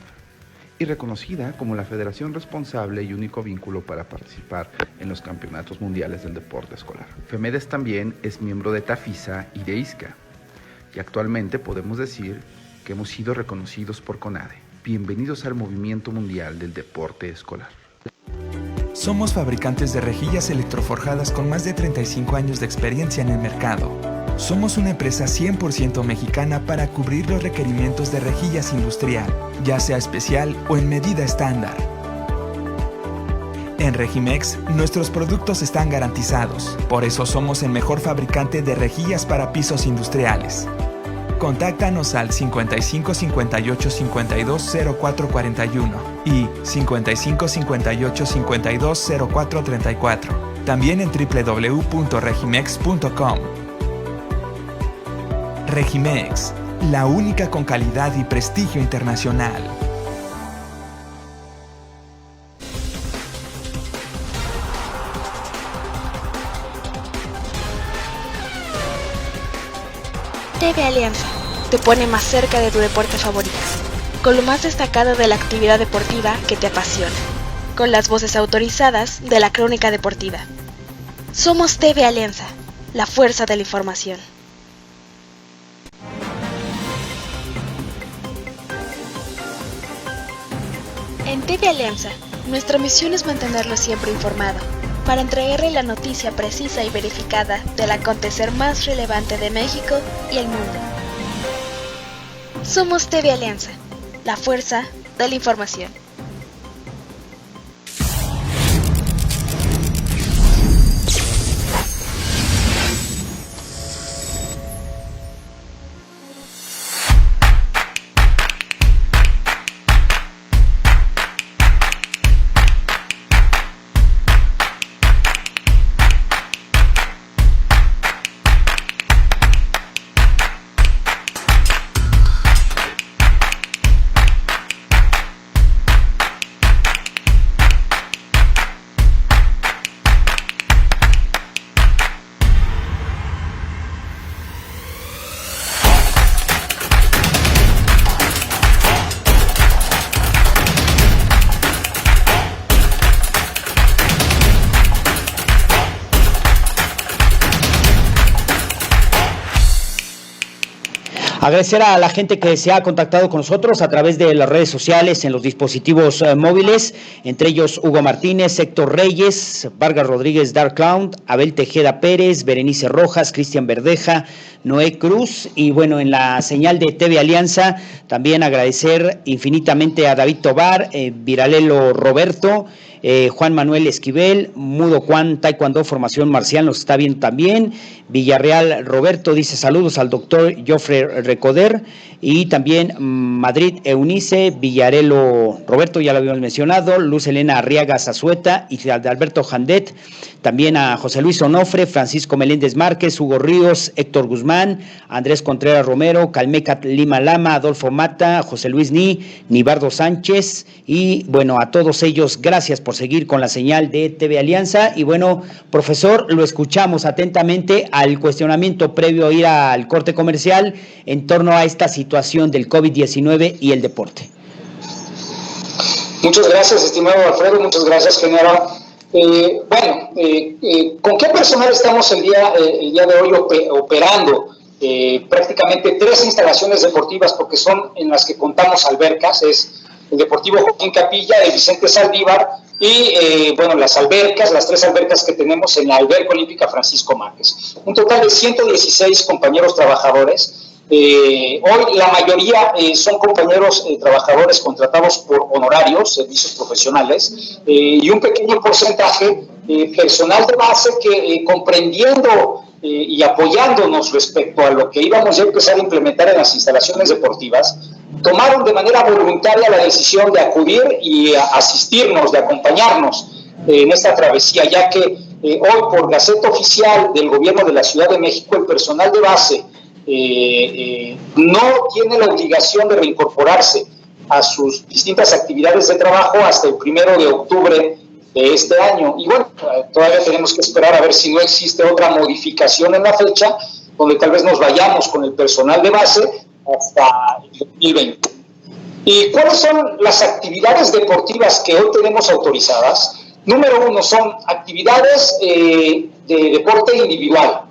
y reconocida como la federación responsable y único vínculo para participar en los campeonatos mundiales del deporte escolar. FEMEDES también es miembro de TAFISA y de ISCA, y actualmente podemos decir que hemos sido reconocidos por CONADE. Bienvenidos al movimiento mundial del deporte escolar. Somos fabricantes de rejillas electroforjadas con más de 35 años de experiencia en el mercado. Somos una empresa 100% mexicana para cubrir los requerimientos de rejillas industrial, ya sea especial o en medida estándar. En Regimex, nuestros productos están garantizados. Por eso somos el mejor fabricante de rejillas para pisos industriales. Contáctanos al 55 58 52 04 41 y 55 58 52 04 34. También en www.regimex.com. Regimex, la única con calidad y prestigio internacional. TV Alianza te pone más cerca de tu deporte favorito, con lo más destacado de la actividad deportiva que te apasiona, con las voces autorizadas de la crónica deportiva. Somos TV Alianza, la fuerza de la información. En TV Alianza, nuestra misión es mantenerlo siempre informado, para entregarle la noticia precisa y verificada del acontecer más relevante de México y el mundo. Somos TV Alianza, la fuerza de la información. Agradecer a la gente que se ha contactado con nosotros a través de las redes sociales, en los dispositivos móviles, entre ellos Hugo Martínez, Héctor Reyes, Vargas Rodríguez, Dark Clown, Abel Tejeda Pérez, Berenice Rojas, Cristian Verdeja, Noé Cruz, y bueno, en la señal de TV Alianza, también agradecer infinitamente a David Tobar, Viralelo Roberto, Juan Manuel Esquivel, Mudo Juan, Taekwondo, formación marcial, nos está viendo también. Villarreal Roberto dice saludos al doctor Joffrey Recoder, y también Madrid Eunice, Villarelo Roberto, ya lo habíamos mencionado, Luz Elena Arriaga Zazueta y de Alberto Jandet, también a José Luis Onofre, Francisco Meléndez Márquez, Hugo Ríos, Héctor Guzmán, Andrés Contreras Romero, Calmeca Lima Lama, Adolfo Mata, José Luis Nibardo Sánchez, y bueno, a todos ellos, gracias por seguir con la señal de TV Alianza. Y bueno, profesor, lo escuchamos atentamente al cuestionamiento previo a ir al corte comercial en torno a esta situación del COVID-19 y el deporte. Muchas gracias, estimado Alfredo, muchas gracias, general. ¿Con qué personal estamos el día de hoy operando? Prácticamente 3 instalaciones deportivas, porque son en las que contamos albercas, es el Deportivo Joaquín Capilla, el Vicente Saldívar y las albercas, las 3 albercas que tenemos en la Alberca Olímpica Francisco Márquez. Un total de 116 compañeros trabajadores. Hoy la mayoría son compañeros trabajadores contratados por honorarios, servicios profesionales, y un pequeño porcentaje personal de base que comprendiendo y apoyándonos respecto a lo que íbamos a empezar a implementar en las instalaciones deportivas, tomaron de manera voluntaria la decisión de acudir y asistirnos, de acompañarnos en esta travesía, ya que hoy por Gaceta Oficial del Gobierno de la Ciudad de México, el personal de base no tiene la obligación de reincorporarse a sus distintas actividades de trabajo hasta el 1 de octubre de este año. Y bueno, todavía tenemos que esperar a ver si no existe otra modificación en la fecha, donde tal vez nos vayamos con el personal de base hasta el 2020. ¿Y cuáles son las actividades deportivas que hoy tenemos autorizadas? Número 1 son actividades de deporte individual.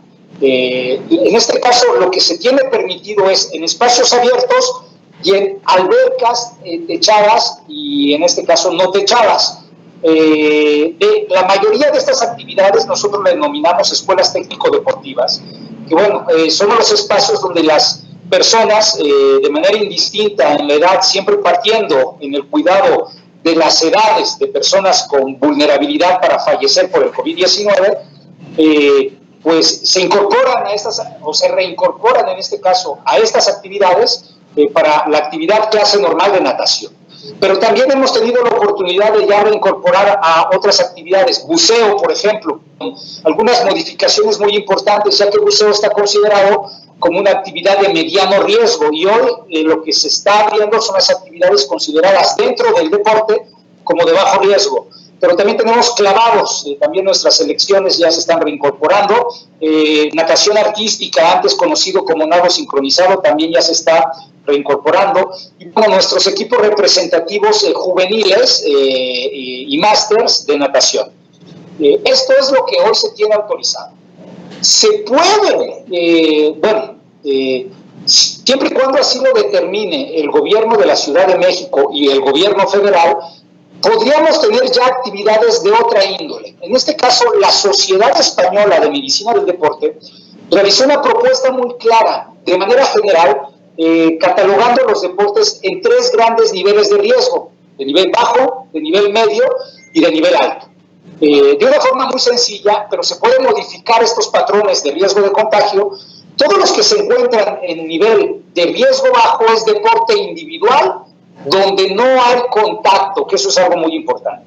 En este caso, lo que se tiene permitido es en espacios abiertos y en albercas techadas y en este caso no techadas. La mayoría de estas actividades nosotros le denominamos escuelas técnico-deportivas, que bueno, son los espacios donde las personas de manera indistinta en la edad, siempre partiendo en el cuidado de las edades de personas con vulnerabilidad para fallecer por el COVID-19, pues se incorporan a estas, o se reincorporan en este caso a estas actividades para la actividad clase normal de natación. Pero también hemos tenido la oportunidad de ya reincorporar a otras actividades, buceo, por ejemplo, algunas modificaciones muy importantes, ya que el buceo está considerado como una actividad de mediano riesgo, y hoy lo que se está viendo son las actividades consideradas dentro del deporte como de bajo riesgo. Pero también tenemos clavados, también nuestras selecciones ya se están reincorporando, natación artística, antes conocido como nado sincronizado, también ya se está reincorporando, y bueno, nuestros equipos representativos juveniles y másters de natación. Esto es lo que hoy se tiene autorizado. Se puede, siempre y cuando así lo determine el gobierno de la Ciudad de México y el gobierno federal, podríamos tener ya actividades de otra índole. En este caso, la Sociedad Española de Medicina del Deporte realizó una propuesta muy clara, de manera general, catalogando los deportes en 3 grandes niveles de riesgo: de nivel bajo, de nivel medio y de nivel alto. De una forma muy sencilla, pero se pueden modificar estos patrones de riesgo de contagio. Todos los que se encuentran en nivel de riesgo bajo es deporte individual, donde no hay contacto, que eso es algo muy importante.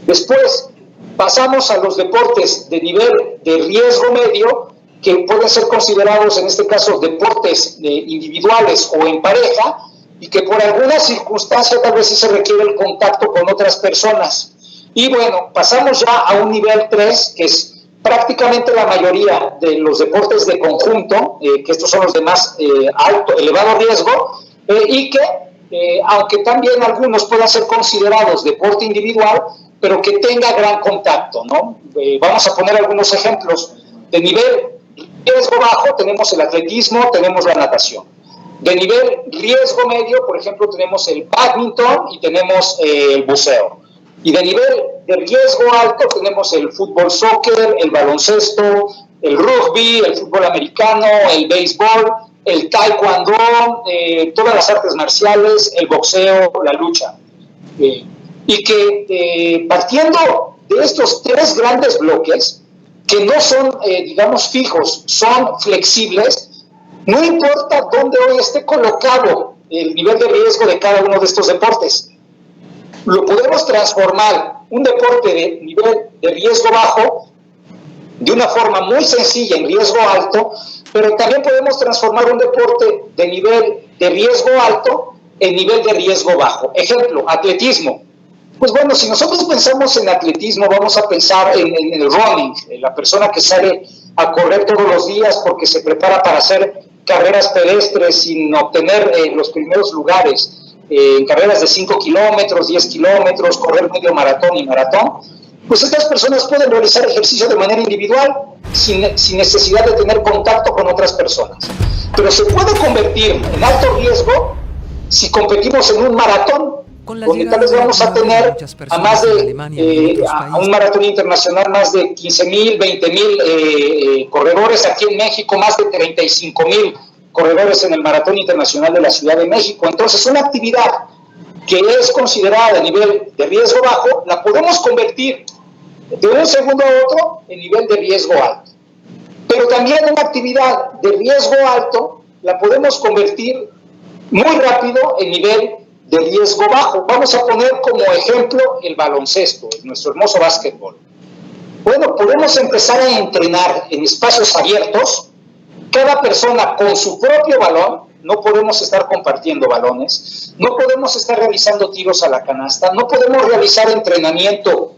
Después pasamos a los deportes de nivel de riesgo medio, que pueden ser considerados en este caso deportes individuales o en pareja, y que por alguna circunstancia tal vez sí se requiere el contacto con otras personas. Y bueno, pasamos ya a un nivel 3, que es prácticamente la mayoría de los deportes de conjunto, que estos son los de más elevado riesgo, y que aunque también algunos puedan ser considerados deporte individual, pero que tenga gran contacto, ¿no? Vamos a poner algunos ejemplos. De nivel riesgo bajo tenemos el atletismo, tenemos la natación. De nivel riesgo medio, por ejemplo, tenemos el bádminton y tenemos el buceo. Y de nivel de riesgo alto tenemos el fútbol soccer, el baloncesto, el rugby, el fútbol americano, el béisbol, el taekwondo, todas las artes marciales, el boxeo, la lucha. y que partiendo de estos tres grandes bloques, que no son, digamos, fijos, son flexibles, no importa dónde hoy esté colocado el nivel de riesgo de cada uno de estos deportes. Lo podemos transformar un deporte de nivel de riesgo bajo de una forma muy sencilla en riesgo alto, pero también podemos transformar un deporte de nivel de riesgo alto en nivel de riesgo bajo. Ejemplo, atletismo. Pues bueno, si nosotros pensamos en atletismo, vamos a pensar en el running, en la persona que sale a correr todos los días porque se prepara para hacer carreras pedestres sin obtener los primeros lugares, en carreras de 5 kilómetros, 10 kilómetros, correr medio maratón y maratón. Pues estas personas pueden realizar ejercicio de manera individual sin necesidad de tener contacto con otras personas. Pero se puede convertir en alto riesgo si competimos en un maratón, donde tal vez vamos a tener a más de, a un maratón internacional, más de 15,000, 20,000 corredores. Aquí en México, más de 35,000 corredores en el Maratón Internacional de la Ciudad de México. Entonces, una actividad que es considerada a nivel de riesgo bajo, la podemos convertir de un segundo a otro en nivel de riesgo alto. Pero también una actividad de riesgo alto la podemos convertir muy rápido en nivel de riesgo bajo. Vamos a poner como ejemplo el baloncesto, nuestro hermoso básquetbol. Bueno, podemos empezar a entrenar en espacios abiertos, cada persona con su propio balón. No podemos estar compartiendo balones, no podemos estar realizando tiros a la canasta, no podemos realizar entrenamiento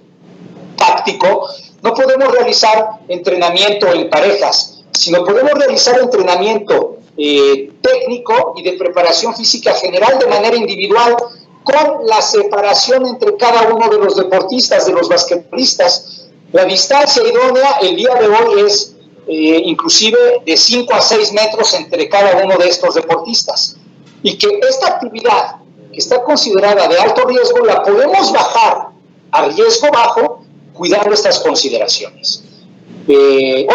táctico, no podemos realizar entrenamiento en parejas, sino podemos realizar entrenamiento técnico y de preparación física general de manera individual, con la separación entre cada uno de los deportistas, de los basquetbolistas. La distancia idónea el día de hoy es inclusive de 5 a 6 metros entre cada uno de estos deportistas, y que esta actividad que está considerada de alto riesgo la podemos bajar a riesgo bajo cuidando estas consideraciones.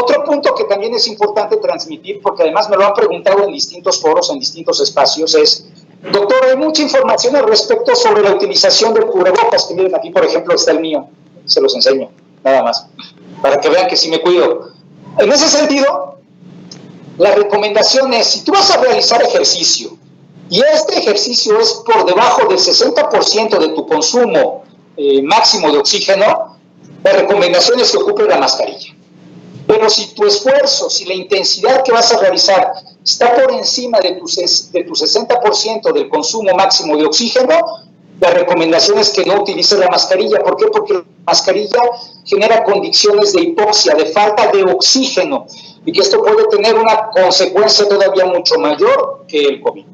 Otro punto que también es importante transmitir, porque además me lo han preguntado en distintos foros, en distintos espacios, es: doctor, hay mucha información al respecto sobre la utilización del cubrebocas, que miren aquí por ejemplo está el mío, se los enseño, nada más, para que vean que sí me cuido. En ese sentido, la recomendación es, si tú vas a realizar ejercicio y este ejercicio es por debajo del 60% de tu consumo máximo de oxígeno, la recomendación es que ocupes la mascarilla. Pero si tu esfuerzo, si la intensidad que vas a realizar está por encima de tu 60% del consumo máximo de oxígeno, la recomendación es que no utilices la mascarilla. ¿Por qué? Porque la mascarilla genera condiciones de hipoxia, de falta de oxígeno, y que esto puede tener una consecuencia todavía mucho mayor que el COVID.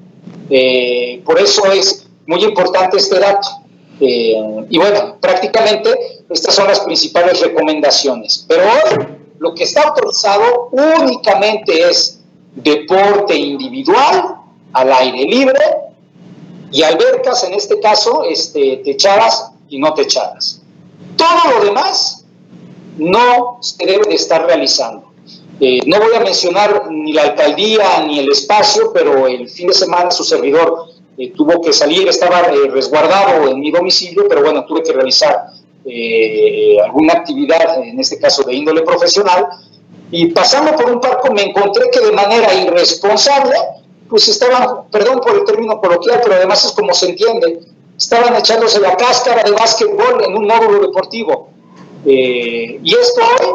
Por eso es muy importante este dato. Y bueno, prácticamente estas son las principales recomendaciones. Pero hoy lo que está autorizado únicamente es deporte individual, al aire libre, y albercas, en este caso, techadas y no techadas. Todo lo demás no se debe de estar realizando. No voy a mencionar ni la alcaldía ni el espacio, pero el fin de semana su servidor tuvo que salir, estaba resguardado en mi domicilio, pero bueno, tuve que realizar alguna actividad, en este caso de índole profesional, y pasando por un parque me encontré que de manera irresponsable, pues estaban, perdón por el término coloquial, pero además es como se entiende, estaban echándose la cáscara de básquetbol en un módulo deportivo. Y esto hoy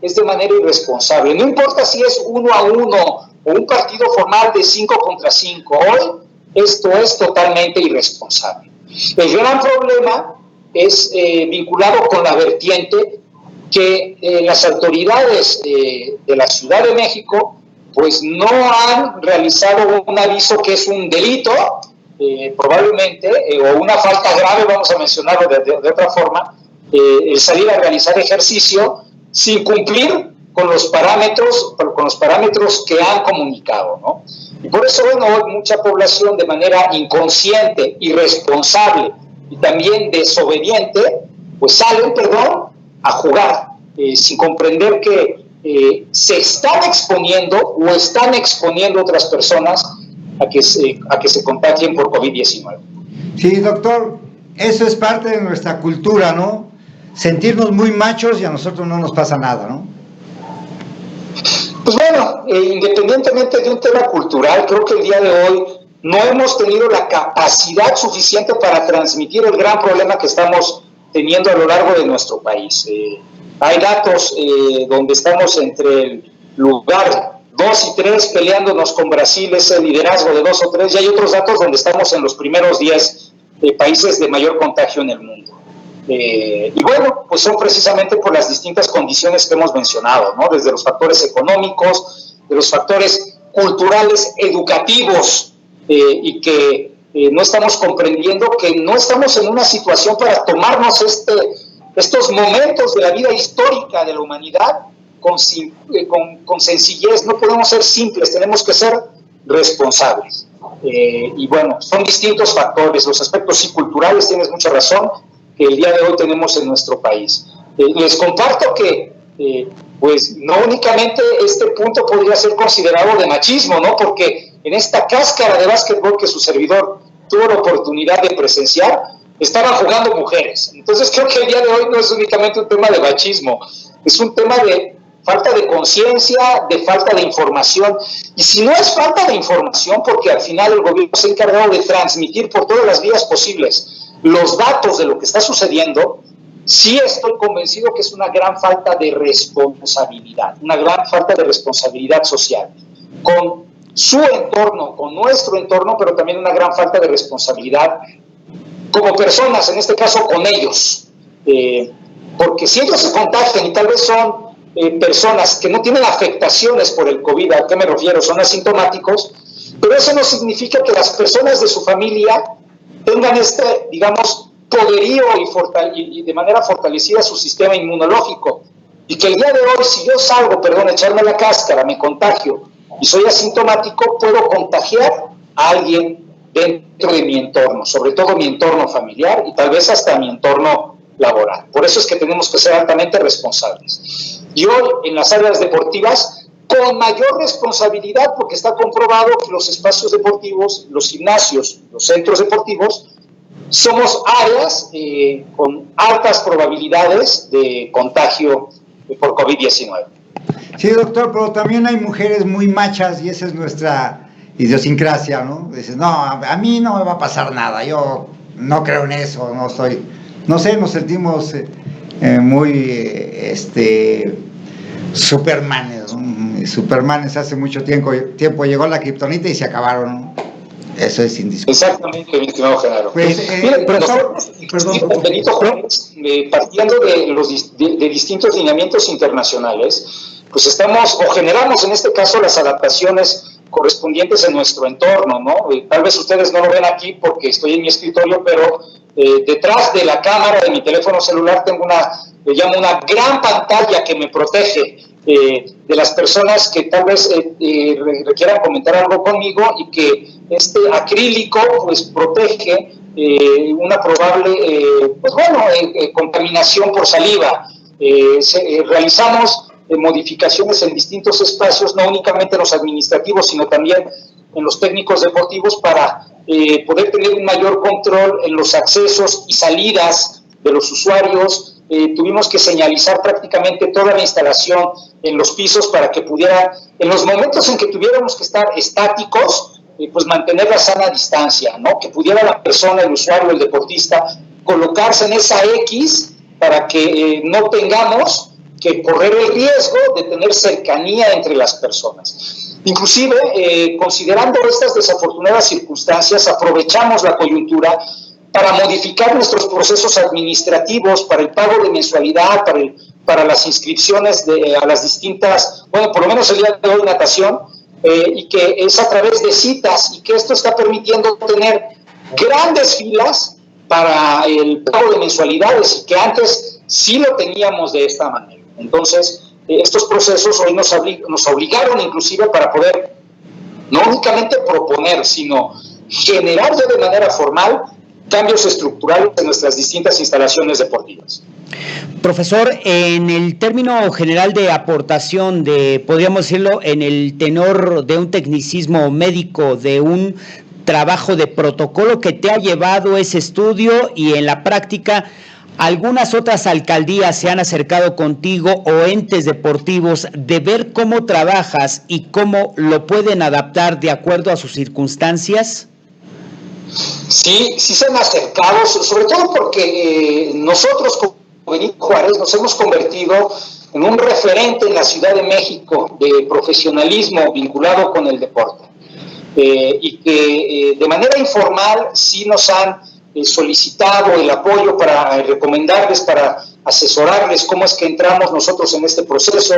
es de manera irresponsable. No importa si es 1 a 1 o un partido formal de 5 contra 5, hoy esto es totalmente irresponsable. El gran problema es vinculado con la vertiente que las autoridades de la Ciudad de México pues no han realizado un aviso que es un delito, probablemente, o una falta grave, vamos a mencionarlo de otra forma, el salir a realizar ejercicio sin cumplir con los parámetros que han comunicado, ¿no? Y por eso, bueno, hoy mucha población de manera inconsciente, irresponsable y también desobediente, pues salen, a jugar, sin comprender que se están exponiendo o están exponiendo a otras personas a que se contagien por COVID-19. Sí, doctor, eso es parte de nuestra cultura, ¿no? Sentirnos muy machos y a nosotros no nos pasa nada, ¿no? Pues bueno, independientemente de un tema cultural, creo que el día de hoy no hemos tenido la capacidad suficiente para transmitir el gran problema que estamos teniendo a lo largo de nuestro país. Hay datos donde estamos entre el lugar 2 y 3 peleándonos con Brasil, ese liderazgo de 2 o 3, y hay otros datos donde estamos en los primeros 10 países de mayor contagio en el mundo. Y bueno, pues son precisamente por las distintas condiciones que hemos mencionado, ¿no? Desde los factores económicos, de los factores culturales, educativos, y que no estamos comprendiendo que no estamos en una situación para tomarnos estos momentos de la vida histórica de la humanidad con sencillez. No podemos ser simples, tenemos que ser responsables. Y bueno, son distintos factores, los aspectos sí culturales, tienes mucha razón, que el día de hoy tenemos en nuestro país. Les comparto que pues no únicamente este punto podría ser considerado de machismo, ¿no? Porque en esta cáscara de básquetbol que su servidor tuvo la oportunidad de presenciar, estaban jugando mujeres. Entonces creo que el día de hoy no es únicamente un tema de machismo, es un tema de falta de conciencia, de falta de información. Y si no es falta de información, porque al final el gobierno se ha encargado de transmitir por todas las vías posibles los datos de lo que está sucediendo, sí estoy convencido que es una gran falta de responsabilidad, una gran falta de responsabilidad social, con su entorno, con nuestro entorno, pero también una gran falta de responsabilidad como personas, en este caso con ellos, porque si ellos se contagian y tal vez son personas que no tienen afectaciones por el COVID, ¿a qué me refiero? Son asintomáticos, pero eso no significa que las personas de su familia tengan digamos, poderío y de manera fortalecida su sistema inmunológico, y que el día de hoy, si yo salgo, echarme la cáscara, me contagio y soy asintomático, puedo contagiar a alguien dentro de mi entorno, sobre todo mi entorno familiar y tal vez hasta mi entorno laboral. Por eso es que tenemos que ser altamente responsables. Y hoy, en las áreas deportivas, con mayor responsabilidad, porque está comprobado que los espacios deportivos, los gimnasios, los centros deportivos, somos áreas con altas probabilidades de contagio por COVID-19. Sí, doctor, pero también hay mujeres muy machas y esa es nuestra idiosincrasia, ¿no? Dices, no, a mí no me va a pasar nada, yo no creo en eso, no sé, nos sentimos muy supermanes, ¿no? Supermanes. Hace mucho tiempo llegó la kriptonita y se acabaron, ¿no? Eso es indiscutible. Exactamente, mi estimado Genaro. Pues, Benito Juárez, partiendo de distintos lineamientos internacionales, pues generamos en este caso las adaptaciones correspondientes en nuestro entorno, ¿no? Tal vez ustedes no lo ven aquí porque estoy en mi escritorio, pero detrás de la cámara de mi teléfono celular tengo le llamo una gran pantalla que me protege de las personas que tal vez requieran comentar algo conmigo, y que este acrílico pues protege una probable contaminación por saliva. Realizamos modificaciones en distintos espacios, no únicamente en los administrativos, sino también en los técnicos deportivos, para poder tener un mayor control en los accesos y salidas de los usuarios. Tuvimos que señalizar prácticamente toda la instalación en los pisos para que pudiera, en los momentos en que tuviéramos que estar estáticos, pues mantener la sana distancia, ¿no? Que pudiera la persona, el usuario, el deportista, colocarse en esa X para que no tengamos que correr el riesgo de tener cercanía entre las personas. Inclusive, considerando estas desafortunadas circunstancias, aprovechamos la coyuntura para modificar nuestros procesos administrativos para el pago de mensualidad, para las inscripciones a las distintas, por lo menos el día de hoy natación, y que es a través de citas, y que esto está permitiendo tener grandes filas para el pago de mensualidades, y que antes sí lo teníamos de esta manera. Entonces, estos procesos hoy nos obligaron inclusive para poder no únicamente proponer, sino generar ya de manera formal cambios estructurales en nuestras distintas instalaciones deportivas. Profesor, en el término general de aportación, podríamos decirlo, en el tenor de un tecnicismo médico, de un trabajo de protocolo que te ha llevado ese estudio y en la práctica algunas otras alcaldías se han acercado contigo o entes deportivos de ver cómo trabajas y cómo lo pueden adaptar de acuerdo a sus circunstancias? Sí, sí se han acercado, sobre todo porque nosotros como Benito Juárez nos hemos convertido en un referente en la Ciudad de México de profesionalismo vinculado con el deporte. Y que de manera informal sí nos han solicitado el apoyo para recomendarles, para asesorarles cómo es que entramos nosotros en este proceso.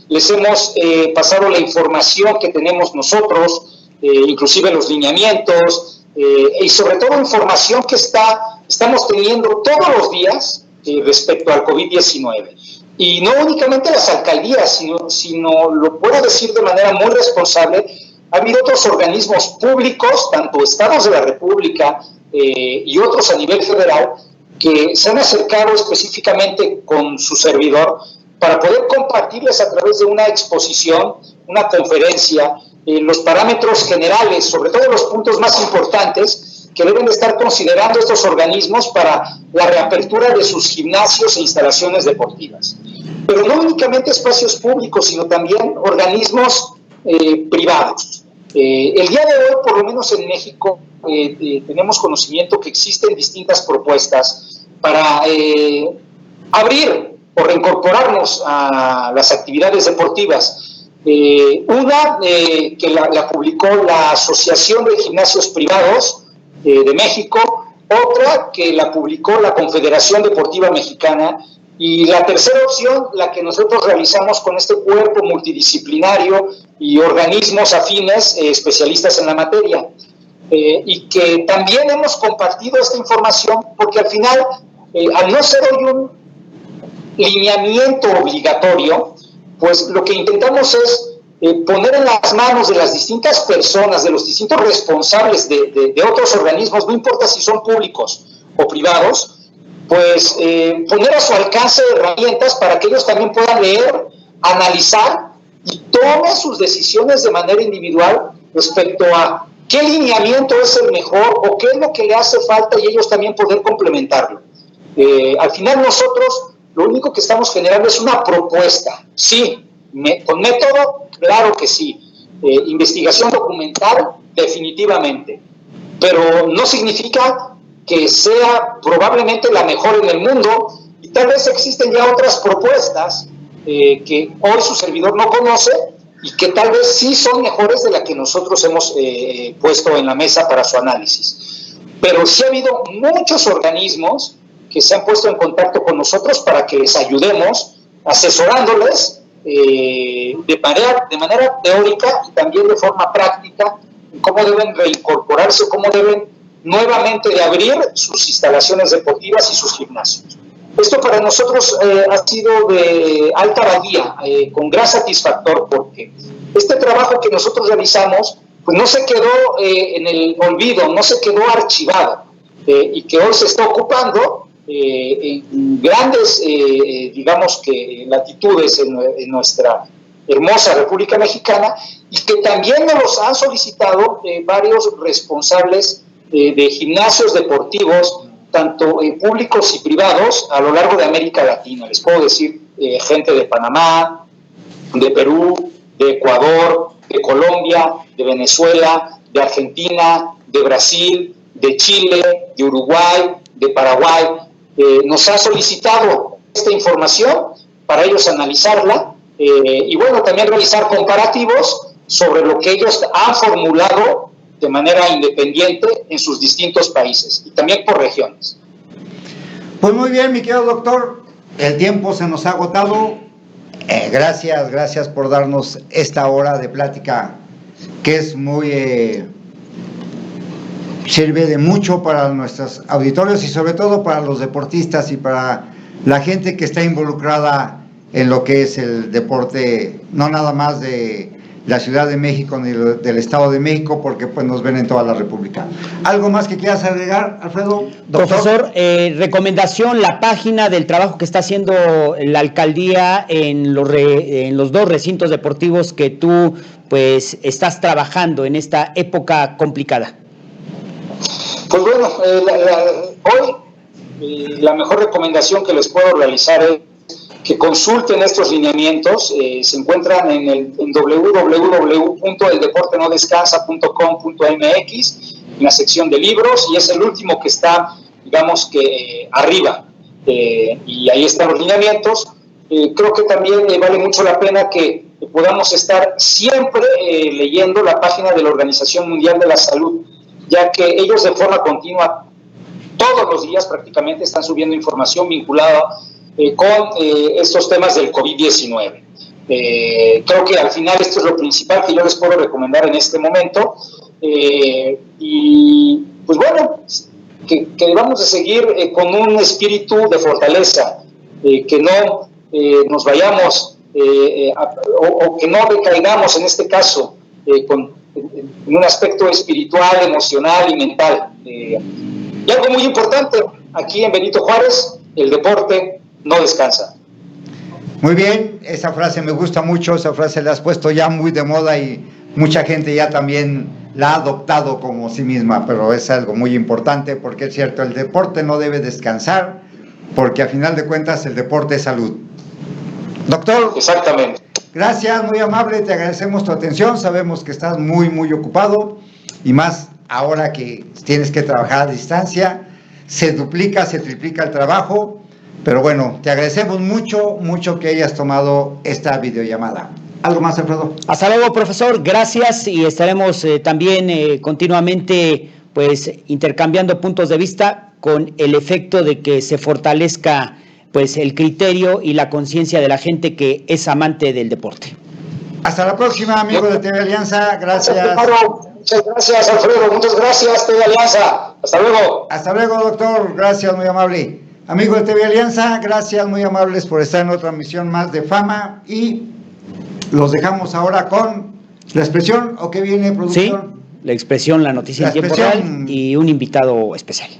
Les hemos pasado la información que tenemos nosotros, inclusive los lineamientos, y sobre todo información que estamos teniendo todos los días respecto al COVID-19. Y no únicamente las alcaldías, sino lo puedo decir de manera muy responsable, ha habido otros organismos públicos, tanto estados de la República y otros a nivel federal, que se han acercado específicamente con su servidor para poder compartirles a través de una exposición, una conferencia, los parámetros generales, sobre todo los puntos más importantes que deben de estar considerando estos organismos para la reapertura de sus gimnasios e instalaciones deportivas. Pero no únicamente espacios públicos, sino también organismos privados. El día de hoy, por lo menos en México, tenemos conocimiento que existen distintas propuestas para abrir o reincorporarnos a las actividades deportivas. Una que la publicó la Asociación de Gimnasios Privados de México, otra que la publicó la Confederación Deportiva Mexicana, y la tercera opción, la que nosotros realizamos con este cuerpo multidisciplinario y organismos afines, especialistas en la materia, y que también hemos compartido esta información porque al final, al no ser hoy un lineamiento obligatorio, pues lo que intentamos es poner en las manos de las distintas personas, de los distintos responsables de otros organismos, no importa si son públicos o privados, pues poner a su alcance herramientas para que ellos también puedan leer, analizar y tomen sus decisiones de manera individual respecto a qué lineamiento es el mejor o qué es lo que le hace falta y ellos también poder complementarlo. Al final nosotros lo único que estamos generando es una propuesta, sí, con método, claro que sí, investigación documental, definitivamente, pero no significa que sea probablemente la mejor en el mundo, y tal vez existen ya otras propuestas que hoy su servidor no conoce y que tal vez sí son mejores de las que nosotros hemos puesto en la mesa para su análisis. Pero sí ha habido muchos organismos que se han puesto en contacto con nosotros para que les ayudemos, asesorándoles de manera teórica y también de forma práctica en cómo deben reincorporarse, cómo deben nuevamente de abrir sus instalaciones deportivas y sus gimnasios. Esto para nosotros ha sido de alta valía, con gran satisfactor, porque este trabajo que nosotros realizamos pues no se quedó en el olvido, no se quedó archivado, y que hoy se está ocupando en grandes, digamos que latitudes en nuestra hermosa República Mexicana, y que también nos los han solicitado varios responsables de gimnasios deportivos, tanto públicos y privados, a lo largo de América Latina. Les puedo decir gente de Panamá, de Perú, de Ecuador, de Colombia, de Venezuela, de Argentina, de Brasil, de Chile, de Uruguay, de Paraguay. Nos han solicitado esta información para ellos analizarla y bueno, también realizar comparativos sobre lo que ellos han formulado de manera independiente en sus distintos países y también por regiones. Pues muy bien, mi querido doctor, el tiempo se nos ha agotado. Gracias por darnos esta hora de plática que es muy sirve de mucho para nuestros auditorios y sobre todo para los deportistas y para la gente que está involucrada en lo que es el deporte, no nada más de la Ciudad de México ni del Estado de México, porque pues nos ven en toda la República. ¿Algo más que quieras agregar, Alfredo? Doctor. Profesor, recomendación, la página del trabajo que está haciendo la alcaldía en los dos recintos deportivos que tú pues estás trabajando en esta época complicada. Pues bueno, hoy la mejor recomendación que les puedo realizar es que consulten estos lineamientos. Se encuentran en www.eldeportenodescansa.com.mx, en la sección de libros, y es el último que está, digamos que arriba, y ahí están los lineamientos. Creo que también vale mucho la pena que podamos estar siempre leyendo la página de la Organización Mundial de la Salud, ya que ellos de forma continua, todos los días prácticamente, están subiendo información vinculada con estos temas del COVID-19. Creo que al final esto es lo principal que yo les puedo recomendar en este momento, y pues bueno, que debamos de seguir con un espíritu de fortaleza, que no nos vayamos o que no decaigamos en este caso en un aspecto espiritual, emocional y mental. Y algo muy importante, aquí en Benito Juárez, el deporte no descansa. Muy bien, esa frase me gusta mucho, esa frase la has puesto ya muy de moda y mucha gente ya también la ha adoptado como sí misma, pero es algo muy importante porque es cierto, el deporte no debe descansar porque a final de cuentas el deporte es salud. Doctor. Exactamente. Gracias, muy amable, te agradecemos tu atención, sabemos que estás muy ocupado y más ahora que tienes que trabajar a distancia, se duplica, se triplica el trabajo, pero bueno, te agradecemos mucho que hayas tomado esta videollamada. ¿Algo más, Alfredo? Hasta luego, profesor, gracias, y estaremos también continuamente pues intercambiando puntos de vista con el efecto de que se fortalezca pues el criterio y la conciencia de la gente que es amante del deporte. Hasta la próxima, amigos de TV Alianza, gracias. Muchas gracias, Alfredo, muchas gracias, TV Alianza, hasta luego. Hasta luego, doctor, gracias, muy amable. Amigos de TV Alianza, gracias, muy amables por estar en otra misión más de Fama, y los dejamos ahora con la expresión, ¿o qué viene, producción? Sí, la expresión, la noticia en tiempo real y un invitado especial.